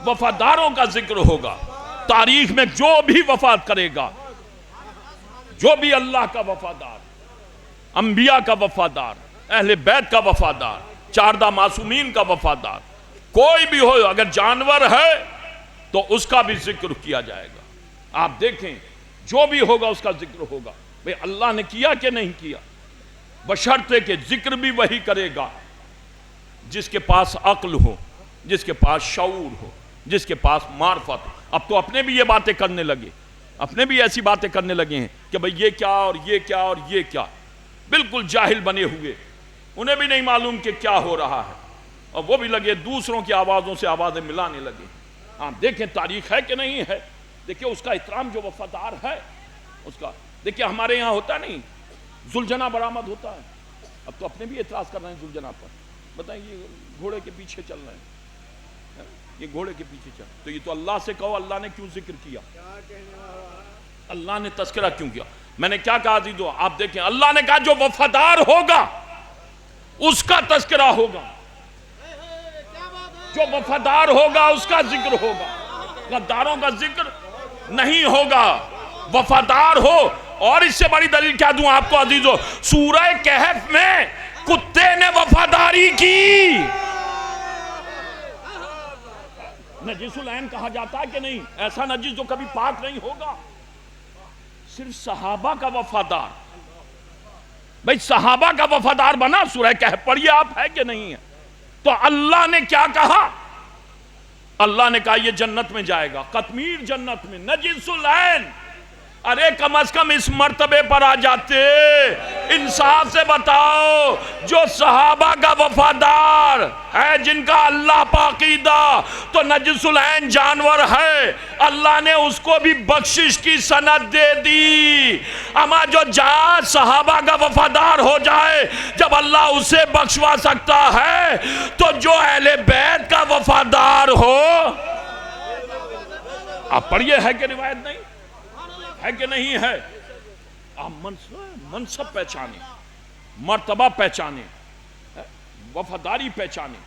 وفاداروں کا ذکر ہوگا، تاریخ میں جو بھی وفات کرے گا، جو بھی اللہ کا وفادار، انبیاء کا وفادار، اہل بیت کا وفادار، چاردہ معصومین کا وفادار، کوئی بھی ہو، اگر جانور ہے تو اس کا بھی ذکر کیا جائے گا۔ آپ دیکھیں جو بھی ہوگا اس کا ذکر ہوگا۔ بھئی اللہ نے کیا کہ نہیں کیا؟ بشرطے کہ ذکر بھی وہی کرے گا جس کے پاس عقل ہو، جس کے پاس شعور ہو، جس کے پاس معرفت ہو۔ اب تو اپنے بھی یہ باتیں کرنے لگے اپنے بھی ایسی باتیں کرنے لگے ہیں کہ بھئی یہ کیا اور یہ کیا اور یہ کیا، بالکل جاہل بنے ہوئے، انہیں بھی نہیں معلوم کہ کیا ہو رہا ہے، اور وہ بھی لگے دوسروں کی آوازوں سے آوازیں ملانے لگے۔ آپ دیکھیں تاریخ ہے کہ نہیں ہے، دیکھیں اس کا احترام جو وفادار ہے اس کا، دیکھیں ہمارے یہاں ہوتا نہیں ذوالجناح برآمد ہوتا ہے، اب تو اپنے بھی اعتراض کر رہے ہیں ذوالجناح پر، بتائیں یہ گھوڑے کے پیچھے چل رہے ہیں، یہ گھوڑے کے پیچھے چل، تو یہ تو اللہ سے کہو اللہ نے کیوں ذکر کیا، اللہ نے تذکرہ کیوں کیا؟ میں نے کیا کہا عزیزو، آپ دیکھیں اللہ نے کہا جو وفادار ہوگا اس کا تذکرہ ہوگا، جو وفادار ہوگا اس کا ذکر ہوگا، غداروں کا ذکر نہیں ہوگا، وفادار ہو۔ اور اس سے بڑی دلیل کیا دوں آپ کو عزیزو، سورہ کہف میں کتے نے وفاداری کی، نجس العین کہا جاتا ہے کہ نہیں، ایسا نجس جو کبھی پاک نہیں ہوگا، صرف صحابہ کا وفادار، بھئی صحابہ کا وفادار بنا، سورہ کہف پڑھیے آپ، ہے کہ نہیں ہے؟ تو اللہ نے کیا کہا؟ اللہ نے کہا یہ جنت میں جائے گا، قطمیر جنت میں، نجس العین، ارے کم از کم اس مرتبے پر آ جاتے، انصاف سے بتاؤ، جو صحابہ کا وفادار ہے، جن کا اللہ پاکیدہ، تو نجس العین جانور ہے، اللہ نے اس کو بھی بخشش کی سند دے دی، اما جو جہاں صحابہ کا وفادار ہو جائے، جب اللہ اسے بخشوا سکتا ہے، تو جو اہل بیت کا وفادار ہو، آپ پڑھیے ہے کہ روایت نہیں ہے کہ نہیں ہے؟ آپ منصب پہچانے، مرتبہ پہچانے، وفاداری پہچانے،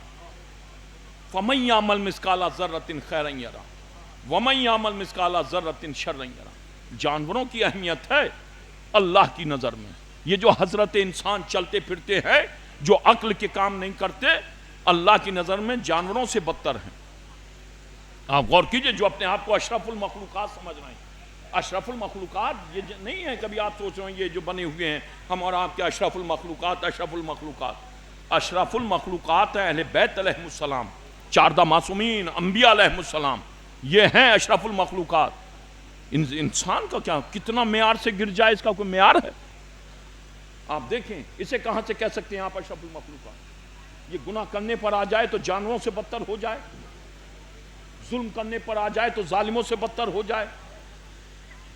فَمَن يَعْمَلْ مِثْقَالَ ذَرَّةٍ خَيْرًا يَرَهُ وَمَن يَعْمَلْ مِثْقَالَ ذَرَّةٍ شَرًّا يَرَهُ۔ جانوروں کی اہمیت ہے اللہ کی نظر میں، یہ جو حضرت انسان چلتے پھرتے ہیں، جو عقل کے کام نہیں کرتے، اللہ کی نظر میں جانوروں سے بدتر ہیں۔ آپ غور کیجئے، جو اپنے آپ کو اشرف المخلوقات سمجھ رہے ہیں، اشرف المخلوقات یہ نہیں ہے کبھی آپ سوچ رہے ہیں یہ جو بنے ہوئے ہیں ہم اور آپ کے اشرف المخلوقات، اشرف المخلوقات، اشرف المخلوقات ہیں اہل بیت علیہ السلام، چاردہ معصومین، انبیاء علیہ السلام، یہ ہیں اشرف المخلوقات۔ انسان کا کیا کتنا معیار سے گر جائے، اس کا کوئی معیار ہے؟ آپ دیکھیں اسے کہاں سے کہہ سکتے ہیں آپ اشرف المخلوقات؟ یہ گناہ کرنے پر آ جائے تو جانوروں سے بدتر ہو جائے، ظلم کرنے پر آ جائے تو ظالموں سے بدتر ہو جائے،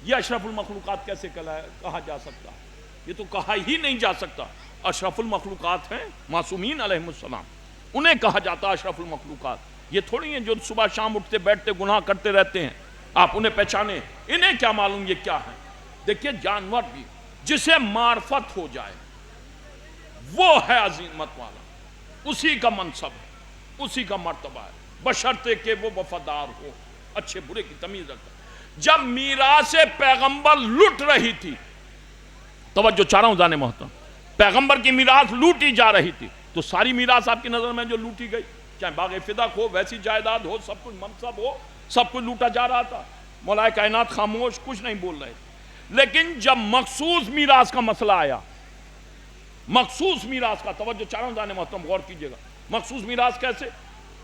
یہ اشرف المخلوقات کیسے کہا جا سکتا؟ یہ تو کہا ہی نہیں جا سکتا۔ اشرف المخلوقات ہیں معصومین علیہ السلام، انہیں کہا جاتا اشرف المخلوقات، یہ تھوڑی ہیں جو صبح شام اٹھتے بیٹھتے گناہ کرتے رہتے ہیں، آپ انہیں پہچانے، انہیں کیا معلوم یہ کیا ہے؟ دیکھیے جانور بھی جسے معرفت ہو جائے وہ ہے عظیمت والا، اسی کا منصب ہے، اسی کا مرتبہ ہے، بشرطے کہ وہ وفادار ہو، اچھے برے کی تمیز رکھتا۔ جب میراث پیغمبر لٹ رہی تھی، توجہ چاہ رہا ہوں ذہن محترم، پیغمبر کی میراث لوٹی جا رہی تھی، تو ساری میراث آپ کی نظر میں جو لوٹی گئی، چاہے باغ فدق ہو، ویسی جائیداد ہو، سب کچھ منصب ہو، سب کچھ لوٹا جا رہا تھا، مولا کائنات خاموش، کچھ نہیں بول رہے تھے۔ لیکن جب مخصوص میراث کا مسئلہ آیا، مخصوص میراث کا، توجہ چاہ رہا ہوں ذہن محترم غور کیجئے گا، مخصوص میراث کیسے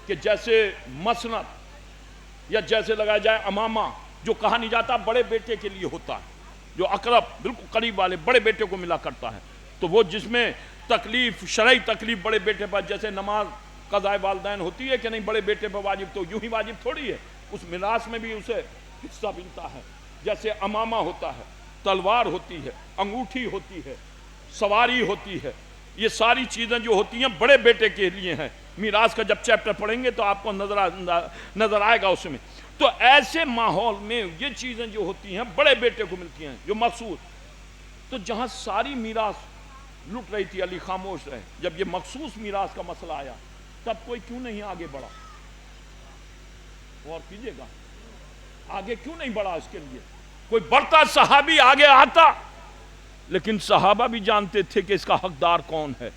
کہ جیسے مسند یا جیسے لگایا جائے امامہ، جو کہا نہیں جاتا بڑے بیٹے کے لیے ہوتا ہے، جو اقرب بالکل قریب والے بڑے بیٹے کو ملا کرتا ہے، تو وہ جس میں تکلیف، شرعی تکلیف بڑے بیٹے پر، جیسے نماز قضائے والدین ہوتی ہے کہ نہیں بڑے بیٹے پر واجب، تو یوں ہی واجب تھوڑی ہے، اس میراث میں بھی اسے حصہ ملتا ہے۔ جیسے امامہ ہوتا ہے، تلوار ہوتی ہے، انگوٹھی ہوتی ہے، سواری ہوتی ہے، یہ ساری چیزیں جو ہوتی ہیں بڑے بیٹے کے لیے ہیں۔ میراث کا جب چیپٹر پڑھیں گے تو آپ کو نظر آئے گا اس میں۔ تو ایسے ماحول میں یہ چیزیں جو ہوتی ہیں بڑے بیٹے کو ملتی ہیں، جو مخصوص، تو جہاں ساری میراث لٹ رہی تھی علی خاموش رہے، جب یہ مخصوص میراث کا مسئلہ آیا تب کوئی کیوں نہیں آگے بڑھا؟ غور کیجئے گا، آگے کیوں نہیں بڑھا؟ اس کے لیے کوئی بڑھتا صحابی آگے آتا، لیکن صحابہ بھی جانتے تھے کہ اس کا حقدار کون ہے،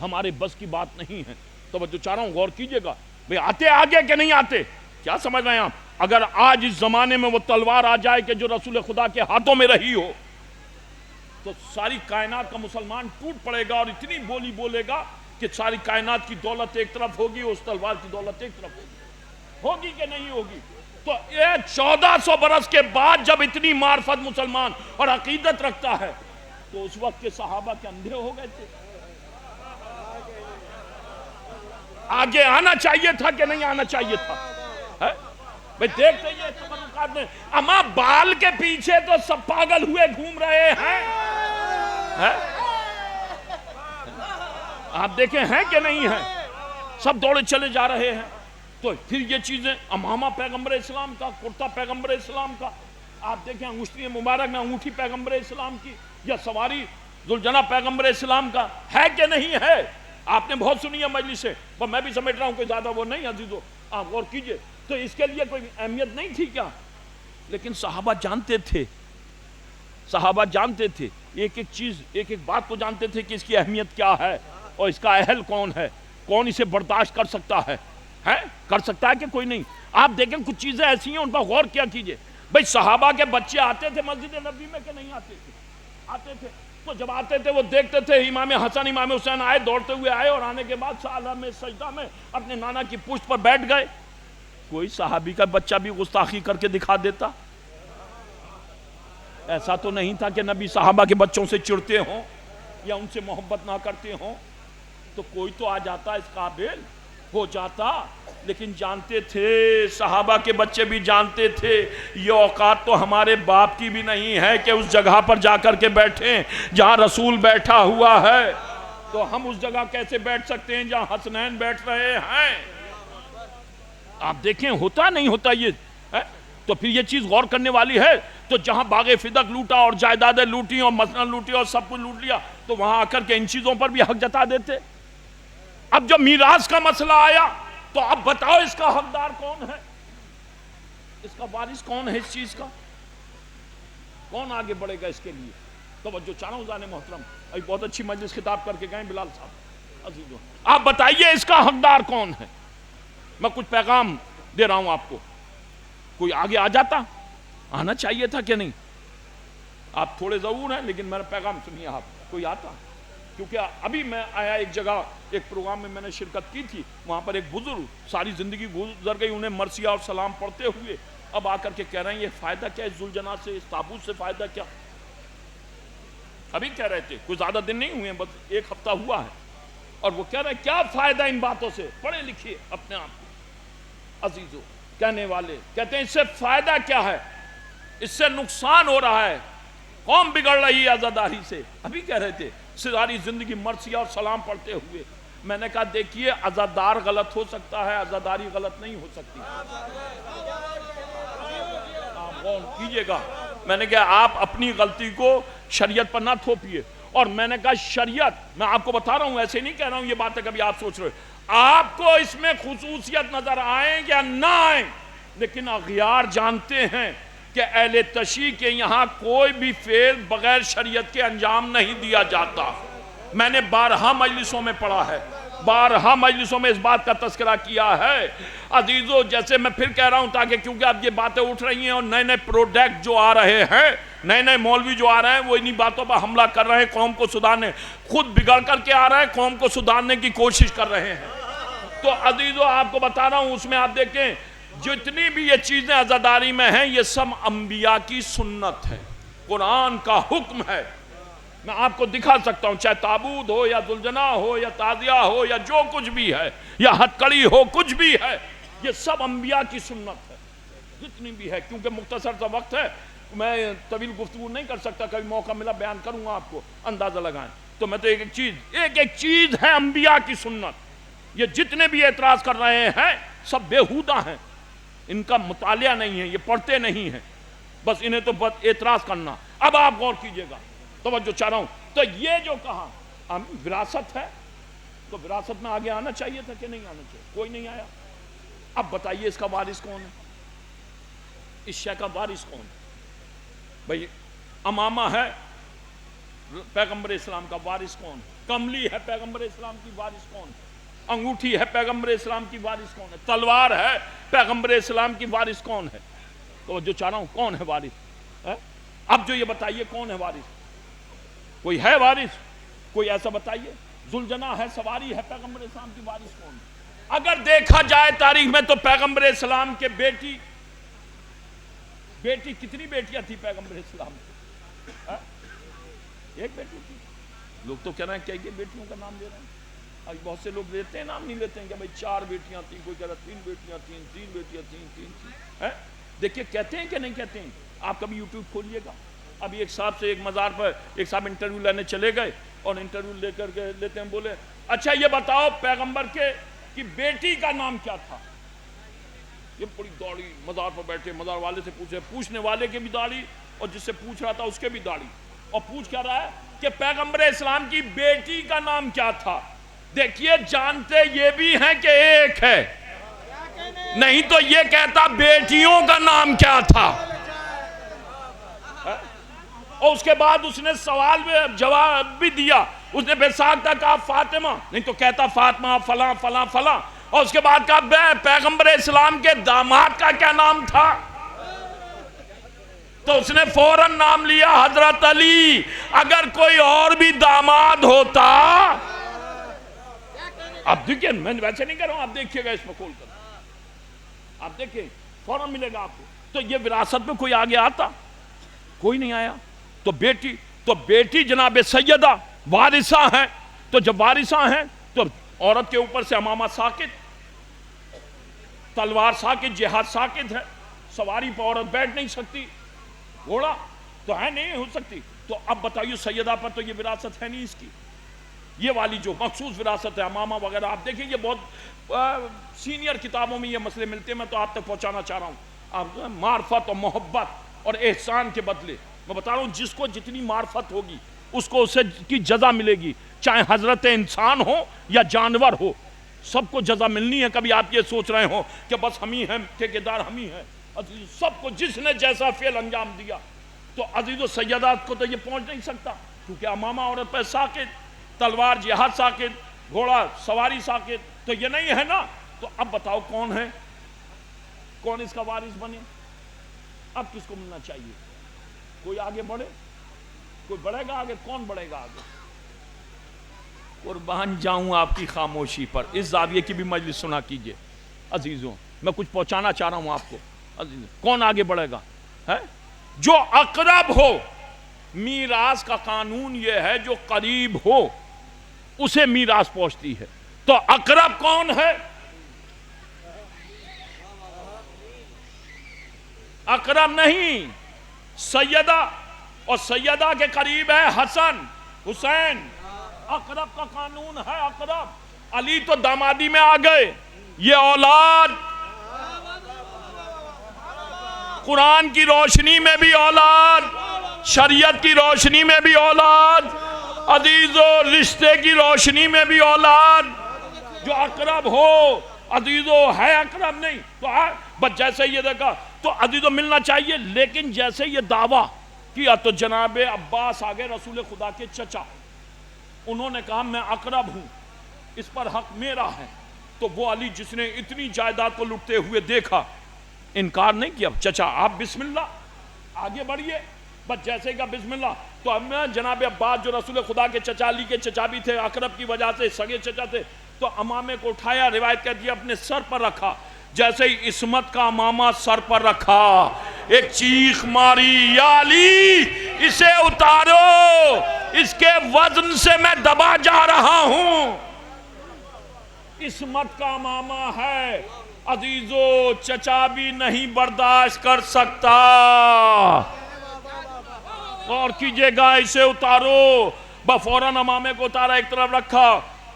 ہمارے بس کی بات نہیں ہے۔ توجہ چاہ رہا ہوں غور کیجئے گا، بھئی آتے آگے کہ نہیں آتے؟ کیا سمجھ رہے ہیں آپ؟ اگر آج اس زمانے میں وہ تلوار آ جائے کہ جو رسول خدا کے ہاتھوں میں رہی ہو، تو ساری کائنات کا مسلمان ٹوٹ پڑے گا اور اتنی بولی بولے گا کہ ساری کائنات کی دولت ایک طرف ہوگی، اس تلوار کی دولت ایک طرف ہوگی کہ نہیں ہوگی؟ تو یہ 1400 برس کے بعد جب اتنی معرفت مسلمان اور عقیدت رکھتا ہے تو اس وقت کے صحابہ کے اندھے ہو گئے تھے. آگے آنا چاہیے تھا کہ نہیں آنا چاہیے تھا؟ بھئی دیکھتے یہ تبرکات میں اما بال کے پیچھے تو سب پاگل ہوئے گھوم رہے ہیں. آپ دیکھیں ہیں کہ نہیں ہیں؟ سب دوڑے چلے جا رہے ہیں. تو پھر یہ چیزیں امامہ پیغمبر اسلام کا، کرتا پیغمبر اسلام کا، آپ دیکھیں انگشتی مبارک میں انگوٹھی پیغمبر اسلام کی، یا سواری ذوالجناح پیغمبر اسلام کا ہے کہ نہیں ہے؟ آپ نے بہت سنی ہے مجلس سے، پر میں بھی سمجھ رہا ہوں کوئی زیادہ وہ نہیں. عزیزو آپ غور کیجئے، تو اس کے لیے کوئی اہمیت نہیں تھی کیا؟ لیکن صحابہ جانتے تھے، صحابہ جانتے تھے ایک ایک چیز، ایک ایک بات کو جانتے تھے کہ اس کی اہمیت کیا ہے اور اس کا اہل کون ہے، کون اسے برداشت کر سکتا ہے کر سکتا ہے کہ کوئی نہیں. آپ دیکھیں کچھ چیزیں ایسی ہیں ان پر غور کیا کیجئے. بھئی صحابہ کے بچے آتے تھے مسجد نبوی میں کہ نہیں آتے تھے؟ آتے تھے. تو جب آتے تھے وہ دیکھتے تھے امام حسن امام حسین آئے، دوڑتے ہوئے آئے اور آنے کے بعد سالہ میں سجدہ میں اپنے نانا کی پشت پر بیٹھ گئے. کوئی صحابی کا بچہ بھی گستاخی کر کے دکھا دیتا؟ ایسا تو نہیں تھا کہ نبی صحابہ کے بچوں سے چڑھتے ہوں یا ان سے محبت نہ کرتے ہوں. تو کوئی تو آ جاتا، اس قابل ہو جاتا. لیکن جانتے تھے، صحابہ کے بچے بھی جانتے تھے یہ اوقات تو ہمارے باپ کی بھی نہیں ہے کہ اس جگہ پر جا کر کے بیٹھیں جہاں رسول بیٹھا ہوا ہے. تو ہم اس جگہ کیسے بیٹھ سکتے ہیں جہاں حسنین بیٹھ رہے ہیں؟ آپ دیکھیں ہوتا نہیں ہوتا یہ. تو پھر یہ چیز غور کرنے والی ہے. تو جہاں باغ فدق لوٹا اور جائیدادیں لوٹی اور مسند لوٹی اور سب کچھ لوٹ لیا، تو وہاں آ کر کے ان چیزوں پر بھی حق جتا دیتے. اب جب میراث کا مسئلہ آیا تو اب بتاؤ اس کا حقدار کون ہے، اس کا وارث کون ہے، اس چیز کا کون آگے بڑھے گا اس کے لیے؟ توجہ چاہ رہا ہوں زان محترم، ابھی بہت اچھی مجلس خطاب کر کے گئے بلال صاحب عزیزوں. آپ بتائیے اس کا حقدار کون ہے؟ میں کچھ پیغام دے رہا ہوں آپ کو. کوئی آگے آ جاتا؟ آنا چاہیے تھا کہ نہیں؟ آپ تھوڑے ضرور ہیں لیکن میرا پیغام سنیے. آپ کوئی آتا؟ کیونکہ ابھی میں آیا ایک جگہ، ایک پروگرام میں نے شرکت کی تھی، وہاں پر ایک بزرگ ساری زندگی گزر گئی، انہیں مرثیہ اور سلام پڑھتے ہوئے اب آ کر کے کہہ رہے ہیں یہ فائدہ کیا ہے ذوالجناح سے، اس تابوت سے فائدہ کیا؟ ابھی کہہ رہے تھے، کوئی زیادہ دن نہیں ہوئے، بس ایک ہفتہ ہوا ہے، اور وہ کہہ رہے ہیں کیا فائدہ ان باتوں سے؟ پڑھے لکھیے اپنے آپ کو عزیزو. کہنے والے کہتے ہیں اس سے فائدہ کیا ہے، اس سے نقصان ہو رہا ہے، قوم بگڑ رہی ہے عزاداری سے. ابھی کہہ رہے تھے ساری زندگی مرثیہ اور سلام پڑھتے ہوئے. میں نے کہا دیکھیے عزادار غلط ہو سکتا ہے، عزاداری غلط نہیں ہو سکتی. آپ غور کیجئے گا. میں نے کہا آپ اپنی غلطی کو شریعت پر نہ تھوپیے. اور میں نے کہا شریعت، میں آپ کو بتا رہا ہوں، ایسے نہیں کہہ رہا ہوں یہ باتیں کبھی آپ سوچ رہے آپ کو اس میں خصوصیت نظر آئیں یا نہ آئیں، لیکن اغیار جانتے ہیں کہ اہل تشیع کے یہاں کوئی بھی فعل بغیر شریعت کے انجام نہیں دیا جاتا. میں نے بارہا مجلسوں میں پڑھا ہے، بارہا مجلسوں میں اس بات کا تذکرہ کیا ہے عزیزو. جیسے میں پھر کہہ رہا ہوں تاکہ کیونکہ اب یہ باتیں اٹھ رہی ہیں اور نئے نئے پروڈکٹ جو آ رہے ہیں، نئے نئے مولوی جو آ رہے ہیں وہ انہی باتوں پر حملہ کر رہے ہیں، قوم کو سدھارنے، خود بگڑ کر کے آ رہے ہیں، قوم کو سدھارنے کی کوشش کر رہے ہیں. تو عزیزو آپ کو بتا رہا ہوں اس میں آپ دیکھیں جتنی بھی یہ چیزیں عزاداری میں ہیں یہ سب انبیاء کی سنت ہے، قرآن کا حکم ہے. میں آپ کو دکھا سکتا ہوں چاہے تابوت ہو یا ذوالجناح ہو یا تعزیہ ہو یا جو کچھ بھی ہے یا ہتکڑی ہو، کچھ بھی ہے، یہ سب انبیاء کی سنت ہے جتنی بھی ہے. کیونکہ مختصر سا وقت ہے، میں طویل گفتگو نہیں کر سکتا، کبھی موقع ملا بیان کروں گا آپ کو اندازہ لگائیں. تو میں تو ایک ایک چیز ہے انبیاء کی سنت. یہ جتنے بھی اعتراض کر رہے ہیں سب بیہودہ ہیں، ان کا مطالعہ نہیں ہے، یہ پڑھتے نہیں ہیں، بس انہیں تو بس اعتراض کرنا. اب آپ غور کیجئے گا، توجہ چاہ رہا ہوں. تو یہ جو کہا وراثت ہے، تو وراثت میں آگے آنا چاہیے تھا کہ نہیں آنا چاہیے؟ کوئی نہیں آیا. اب بتائیے اس کا وارث کون ہے، اس شے کا وارث کون ہے؟ بھئی امامہ ہے پیغمبر اسلام کا، وارث کون ہے؟ کملی ہے پیغمبر اسلام کی، وارث کون ہے؟ انگوٹھی ہے پیغمبر اسلام کی، وارث کون ہے؟ تلوار ہے پیغمبر اسلام کی، وارث کون ہے؟ تو جو چاہ رہا ہوں کون ہے وارث؟ اب جو یہ بتائیے کون ہے وارث؟ کوئی ہے وارث؟ کوئی ایسا بتائیے. ذوالجناح ہے، سواری ہے پیغمبر اسلام کی، وارث کون ہے؟ اگر دیکھا جائے تاریخ میں تو پیغمبر اسلام کے بیٹی بیٹی کتنی بیٹیاں تھی پیغمبر اسلام کی؟ ایک بیٹی تھی. لوگ تو کہہ رہے ہیں کہ بیٹیوں کا نام لے رہے ہیں. آج بہت سے لوگ لیتے ہیں نام نہیں لیتے ہیں کہ بھائی 4 بیٹیاں تھیں, کوئی کہہ رہا 3 بیٹیاں تھیں, 3 بیٹیاں تھیں. دیکھیے کہتے ہیں کہ نہیں کہتے ہیں. آپ کبھی یوٹیوب کھولیے گا. ابھی ایک صاحب سے ایک مزار پر ایک صاحب انٹرویو لینے چلے گئے, اور انٹرویو لے کر کے لیتے ہیں, بولے اچھا یہ بتاؤ پیغمبر کے کی بیٹی کا نام کیا تھا؟ یہ بڑی داڑھی, مزار پر بیٹھے, مزار والے سے پوچھے, پوچھنے والے کے بھی داڑھی اور جس سے پوچھ رہا تھا اس کے بھی داڑھی, اور پوچھ کیا رہا ہے کہ پیغمبر اسلام کی بیٹی کا نام کیا تھا. دیکھیے جانتے یہ بھی ہیں کہ ایک ہے, نہیں تو یہ کہتا بیٹیوں کا نام کیا تھا. اور اس کے بعد اس نے سوال میں جواب بھی دیا. اس نے بے ساختہ کہا فاطمہ, نہیں تو کہتا فاطمہ فلاں فلاں فلاں. اور اس کے بعد کہا پیغمبر اسلام کے داماد کا کیا نام تھا؟ تو اس نے فوراً نام لیا حضرت علی. اگر کوئی اور بھی داماد ہوتا, آپ دیکھیں, میں ویسے نہیں کر رہا ہوں, آپ دیکھیے گا اس میں کھول کر, آپ دیکھیں فوراً ملے گا آپ کو. تو یہ وراثت میں کوئی آگے آتا؟ کوئی نہیں آیا. تو بیٹی جناب سیدہ وارثہ ہیں. تو جب وارثہ ہیں تو عورت کے اوپر سے امامہ ساقط, تلوار ساقط, جہاد ساقط ہے. سواری پر عورت بیٹھ نہیں سکتی, گھوڑا تو ہے نہیں ہو سکتی. تو اب بتائیے سیدہ پر تو یہ وراثت ہے نہیں اس کی. یہ والی جو مخصوص وراثت ہے امامہ وغیرہ, آپ دیکھیں یہ بہت سینئر کتابوں میں یہ مسئلے ملتے ہیں. میں تو آپ تک پہنچانا چاہ رہا ہوں. آپ معرفت اور محبت اور احسان کے بدلے میں بتا رہا ہوں, جس کو جتنی معرفت ہوگی اس کو اسے کی جزا ملے گی, چاہے حضرت انسان ہو یا جانور ہو, سب کو جزا ملنی ہے. کبھی آپ یہ سوچ رہے ہو کہ بس ہم ہی ہیں ٹھیکیدار, ہم ہی ہیں. سب کو جس نے جیسا فعل انجام دیا. تو عزیز و سیدات کو تو یہ پہنچ نہیں سکتا, کیونکہ امامہ عورت پہ ساقط, تلوار جہاد ساقط, گھوڑا سواری ساقط. تو یہ نہیں ہے نا. تو اب بتاؤ کون ہے, کون اس کا وارث بنے؟ اب کس کو ملنا چاہیے؟ کوئی آگے بڑھے, کوئی بڑھے گا آگے؟ کون بڑھے گا آگے؟ قربان جاؤں آپ کی خاموشی پر. اس زاویے کی بھی مجلس سنا کیجئے عزیزوں, میں کچھ پہنچانا چاہ رہا ہوں آپ کو. کون آگے بڑھے گا؟ ہے جو اقرب ہو. میراث کا قانون یہ ہے جو قریب ہو اسے میراث پہنچتی ہے. تو اقرب کون ہے؟ اقرب نہیں, سیدہ, اور سیدہ کے قریب ہے حسن حسین. اقرب کا قانون ہے اقرب. علی تو دامادی میں آ گئے, یہ اولاد قرآن کی روشنی میں بھی اولاد, شریعت کی روشنی میں بھی اولاد, عزیزو رشتے کی روشنی میں بھی اولاد. جو اقرب ہو عزیزو ہے, اقرب نہیں تو بس جیسے یہ دیکھا تو عزیزو ملنا چاہیے. لیکن جیسے یہ دعویٰ کیا تو جناب عباس آگے رسول خدا کے چچا, انہوں نے کہا میں اقرب ہوں, اس پر حق میرا ہے. تو وہ علی جس نے اتنی جائیداد کو لٹتے ہوئے دیکھا, انکار نہیں کیا. چچا آپ بسم اللہ آگے بڑھیے. بس جیسے کہ بسم اللہ. تو اب میں جناب عباس جو رسول خدا کے چچا, علی کے چچا بھی تھے, اقرب کی وجہ سے سگے چچا تھے, تو امامے کو اٹھایا, روایت کہتی ہے اپنے سر پر رکھا. جیسے ہی عصمت کا امامہ سر پر رکھا, ایک چیخ ماری, یا علی اسے اتارو, اس کے وزن سے میں دبا جا رہا ہوں. عصمت کا امامہ ہے عزیزو, چچا بھی نہیں برداشت کر سکتا. غور کیجئے گا, اسے اتارو. فوراً امامے کو اتارا, ایک طرف رکھا,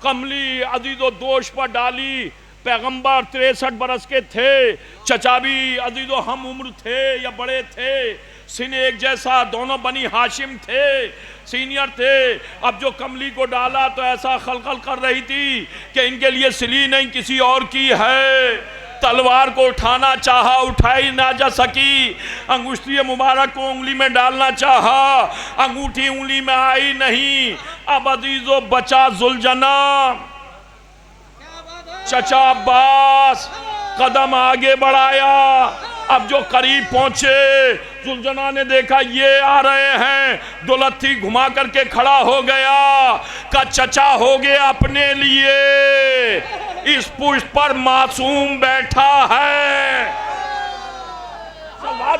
کملی عزیزو دوش پر ڈالی. پیغمبر 63 برس کے تھے, چچا بھی عزیزو ہم عمر تھے یا بڑے تھے, سن ایک جیسا, دونوں بنی ہاشم تھے, سینئر تھے. اب جو کملی کو ڈالا تو ایسا خلخل کر رہی تھی کہ ان کے لیے سلی نہیں کسی اور کی ہے. تلوار کو اٹھانا چاہا, اٹھائی نہ جا سکی. انگشتی مبارک کو انگلی میں ڈالنا چاہا, انگوٹھی انگلی میں آئی نہیں. اب عزیزو بچا ذوالجنہ, چچا عباس قدم آگے بڑھایا. اب جو قریب پہنچے, ذوالجنہ نے دیکھا یہ آ رہے ہیں, دولتی گھما کر کے کھڑا ہو گیا. کہ چچا ہو گیا اپنے لیے, اس پشت پر معصوم بیٹھا ہے.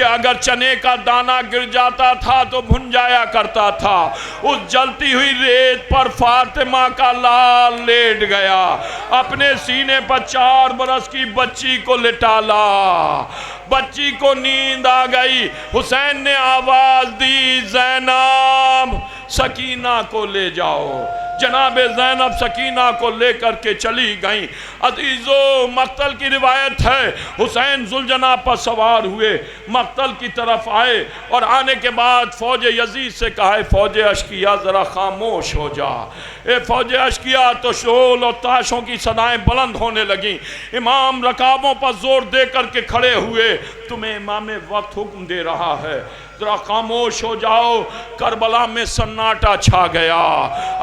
کہ اگر چنے کا دانہ گر جاتا تھا تو بھن جایا کرتا تھا۔ اس جلتی ہوئی ریت پر فاطمہ کا لال لیٹ گیا، اپنے سینے پر 4 برس کی بچی کو لٹالا، بچی کو نیند آ گئی۔ حسین نے آواز دی، زینب سکینہ کو لے جاؤ۔ جناب زینب سکینہ کو لے کر کے چلی گئیں۔ عزیزو، مقتل کی روایت ہے، حسین ذوالجناح پر سوار ہوئے، مقتل کی طرف آئے، اور آنے کے بعد فوج یزید سے کہا، اے فوج اشقیاء ذرا خاموش ہو جا۔ اے فوج اشقیاء، تو شول اور تاشوں کی صدائیں بلند ہونے لگیں۔ امام رکابوں پر زور دے کر کے کھڑے ہوئے، تمہیں امام وقت حکم دے رہا ہے، ذرا خاموش ہو جاؤ۔ کربلا میں سناٹا چھا گیا،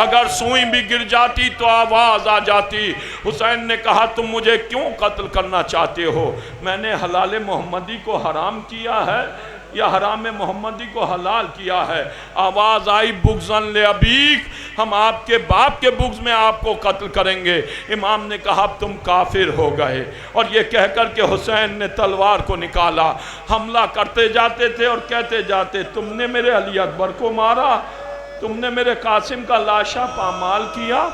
اگر سوئی بھی گر جاتی تو آواز آ جاتی۔ حسین نے کہا، تم مجھے کیوں قتل کرنا چاہتے ہو؟ میں نے حلال محمدی کو حرام کیا ہے یا حرام محمدی کو حلال کیا ہے؟ آواز آئی، بغضاً لأبیک، ہم آپ کے باپ کے بغض میں آپ کو قتل کریں گے۔ امام نے کہا، تم کافر ہو گئے، اور یہ کہہ کر کے حسین نے تلوار کو نکالا، حملہ کرتے جاتے تھے اور کہتے جاتے، تم نے میرے علی اکبر کو مارا، تم نے میرے قاسم کا لاشا پامال کیا،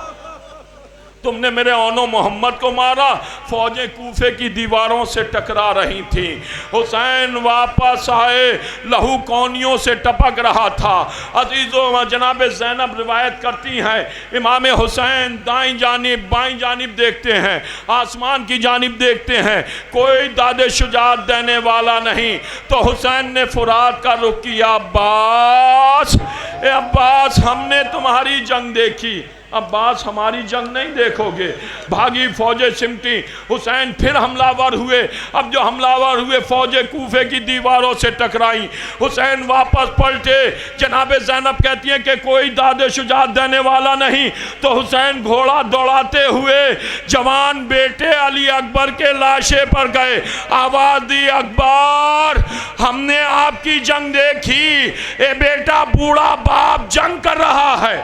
تم نے میرے اون و محمد کو مارا۔ فوجیں کوفے کی دیواروں سے ٹکرا رہی تھیں، حسین واپس آئے، لہو کونیوں سے ٹپک رہا تھا۔ عزیزو، جناب زینب روایت کرتی ہیں، امام حسین دائیں جانب بائیں جانب دیکھتے ہیں، آسمان کی جانب دیکھتے ہیں، کوئی داد شجاعت دینے والا نہیں۔ تو حسین نے فرات کا رخ کیا، عباس، اے عباس، ہم نے تمہاری جنگ دیکھی، عباس ہماری جنگ نہیں دیکھو گے۔ بھاگی فوجیں سمٹی، حسین پھر حملہ ور ہوئے۔ اب جو حملہ ور ہوئے، فوجیں کوفے کی دیواروں سے ٹکرائیں، حسین واپس پلٹے۔ جناب زینب کہتی ہیں کہ کوئی داد شجاعت دینے والا نہیں۔ تو حسین گھوڑا دوڑاتے ہوئے جوان بیٹے علی اکبر کے لاشے پر گئے، آواز دی، اکبر، ہم نے آپ کی جنگ دیکھی، اے بیٹا، بوڑھا باپ جنگ کر رہا ہے،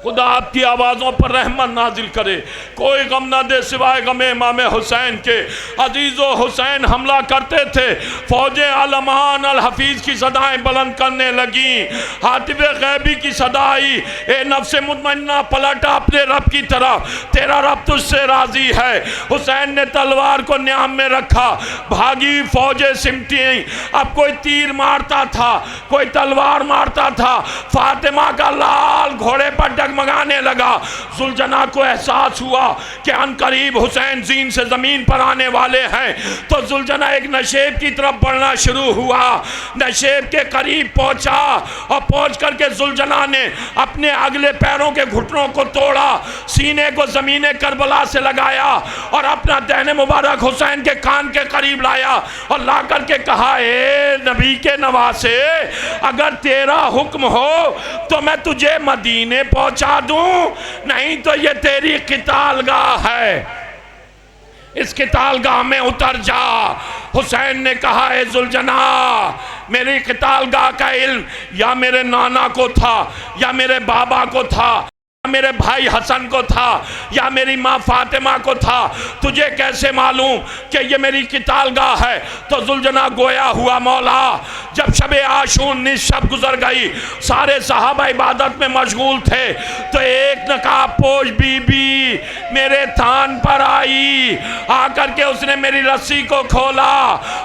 خدا آپ کی آوازوں پر رحمت نازل کرے، کوئی غم نہ دے سوائے غم امام حسین کے۔ عزیزو، حسین حملہ کرتے تھے، فوجیں علمان الحفیظ کی صدائیں بلند کرنے لگیں، حاطب غیبی کی صدائی، اے نفس مطمئنہ پلٹا اپنے رب کی طرف، تیرا رب تجھ سے راضی ہے۔ حسین نے تلوار کو نیام میں رکھا، بھاگی فوجیں سمٹیں۔ اب کوئی تیر مارتا تھا، کوئی تلوار مارتا تھا، فاطمہ کا لال گھوڑے پر ڈگمگانے لگا۔ ذوالجناح کو احساس ہوا کہ ان قریب حسین زین سے زمین پر آنے والے ہیں، تو ذوالجناح ایک نشیب کی طرف بڑھنا شروع ہوا، نشیب کے قریب پہنچا، اور پہنچ کر کے ذوالجناح نے اپنے اگلے پیروں کے گھٹنوں کو توڑا، سینے کو زمین کربلا سے لگایا، اور اپنا دہن مبارک حسین کے کان کے قریب لایا، اور لا کر کے کہا، اے نبی کے نواسے، اگر تیرا حکم ہو تو میں تجھے مدینے پہنچا دوں، نہیں تو یہ تیری قتال گاہ ہے، اس قتال گاہ میں اتر جا۔ حسین نے کہا، اے ذوالجناح، میری قتال گاہ کا علم یا میرے نانا کو تھا، یا میرے بابا کو تھا، میرے بھائی حسن کو تھا، یا میری ماں فاطمہ کو تھا، تجھے کیسے معلوم کہ یہ میری قتال گاہ ہے؟ تو ذوالجناح گویا ہوا، مولا، جب شب عاشور نصف شب گزر گئی، سارے صحابہ عبادت میں مشغول تھے، تو ایک نقاب پوش بی بی میرے تھان پر آئی، آ کر کے اس نے میری رسی کو کھولا،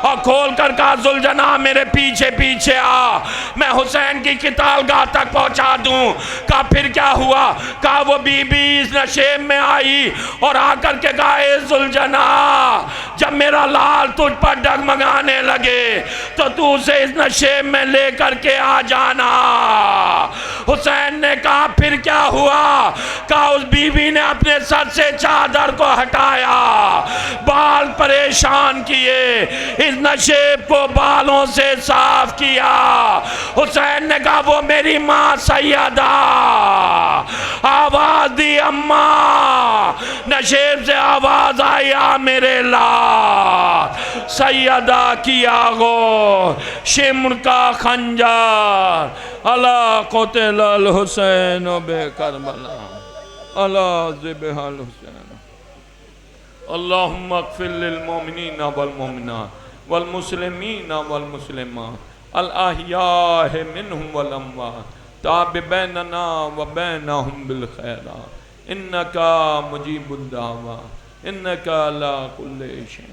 اور کھول کر کہا، ذوالجناح میرے پیچھے پیچھے آ، میں حسین کی قتال گاہ تک پہنچا دوں۔ کہا پھر کیا ہوا؟ کہا وہ بی بی اس نشیب میں آئی، اور آ کر کے کہا، اے ذوالجناح، جب میرا لال تجھ پر ڈگمگانے لگے تو تو اسے اس نشیب میں لے کر کے آ جانا۔ حسین نے کہا پھر کیا ہوا؟ کہا اس بی بی نے اپنے سر سے چادر کو ہٹایا، بال پریشان کیے، اس نشیب کو بالوں سے صاف کیا۔ حسین نے کہا وہ میری ماں سیدہ، آواز دی اماں، نشیب سے آواز آئی، آ میرے لال، سیدہ کی آغو شمر کا خنجر، اللہ قتل الحسین بے کربلا، اللہ ذبح الحسین، اللہم اغفر للمؤمنین والمؤمنات والمسلمین والمسلمات الاحیاء منہم والاموات تاب بیننا وبینہم بالخیرات انکا مجیب الدعوات انکا لا کل شیء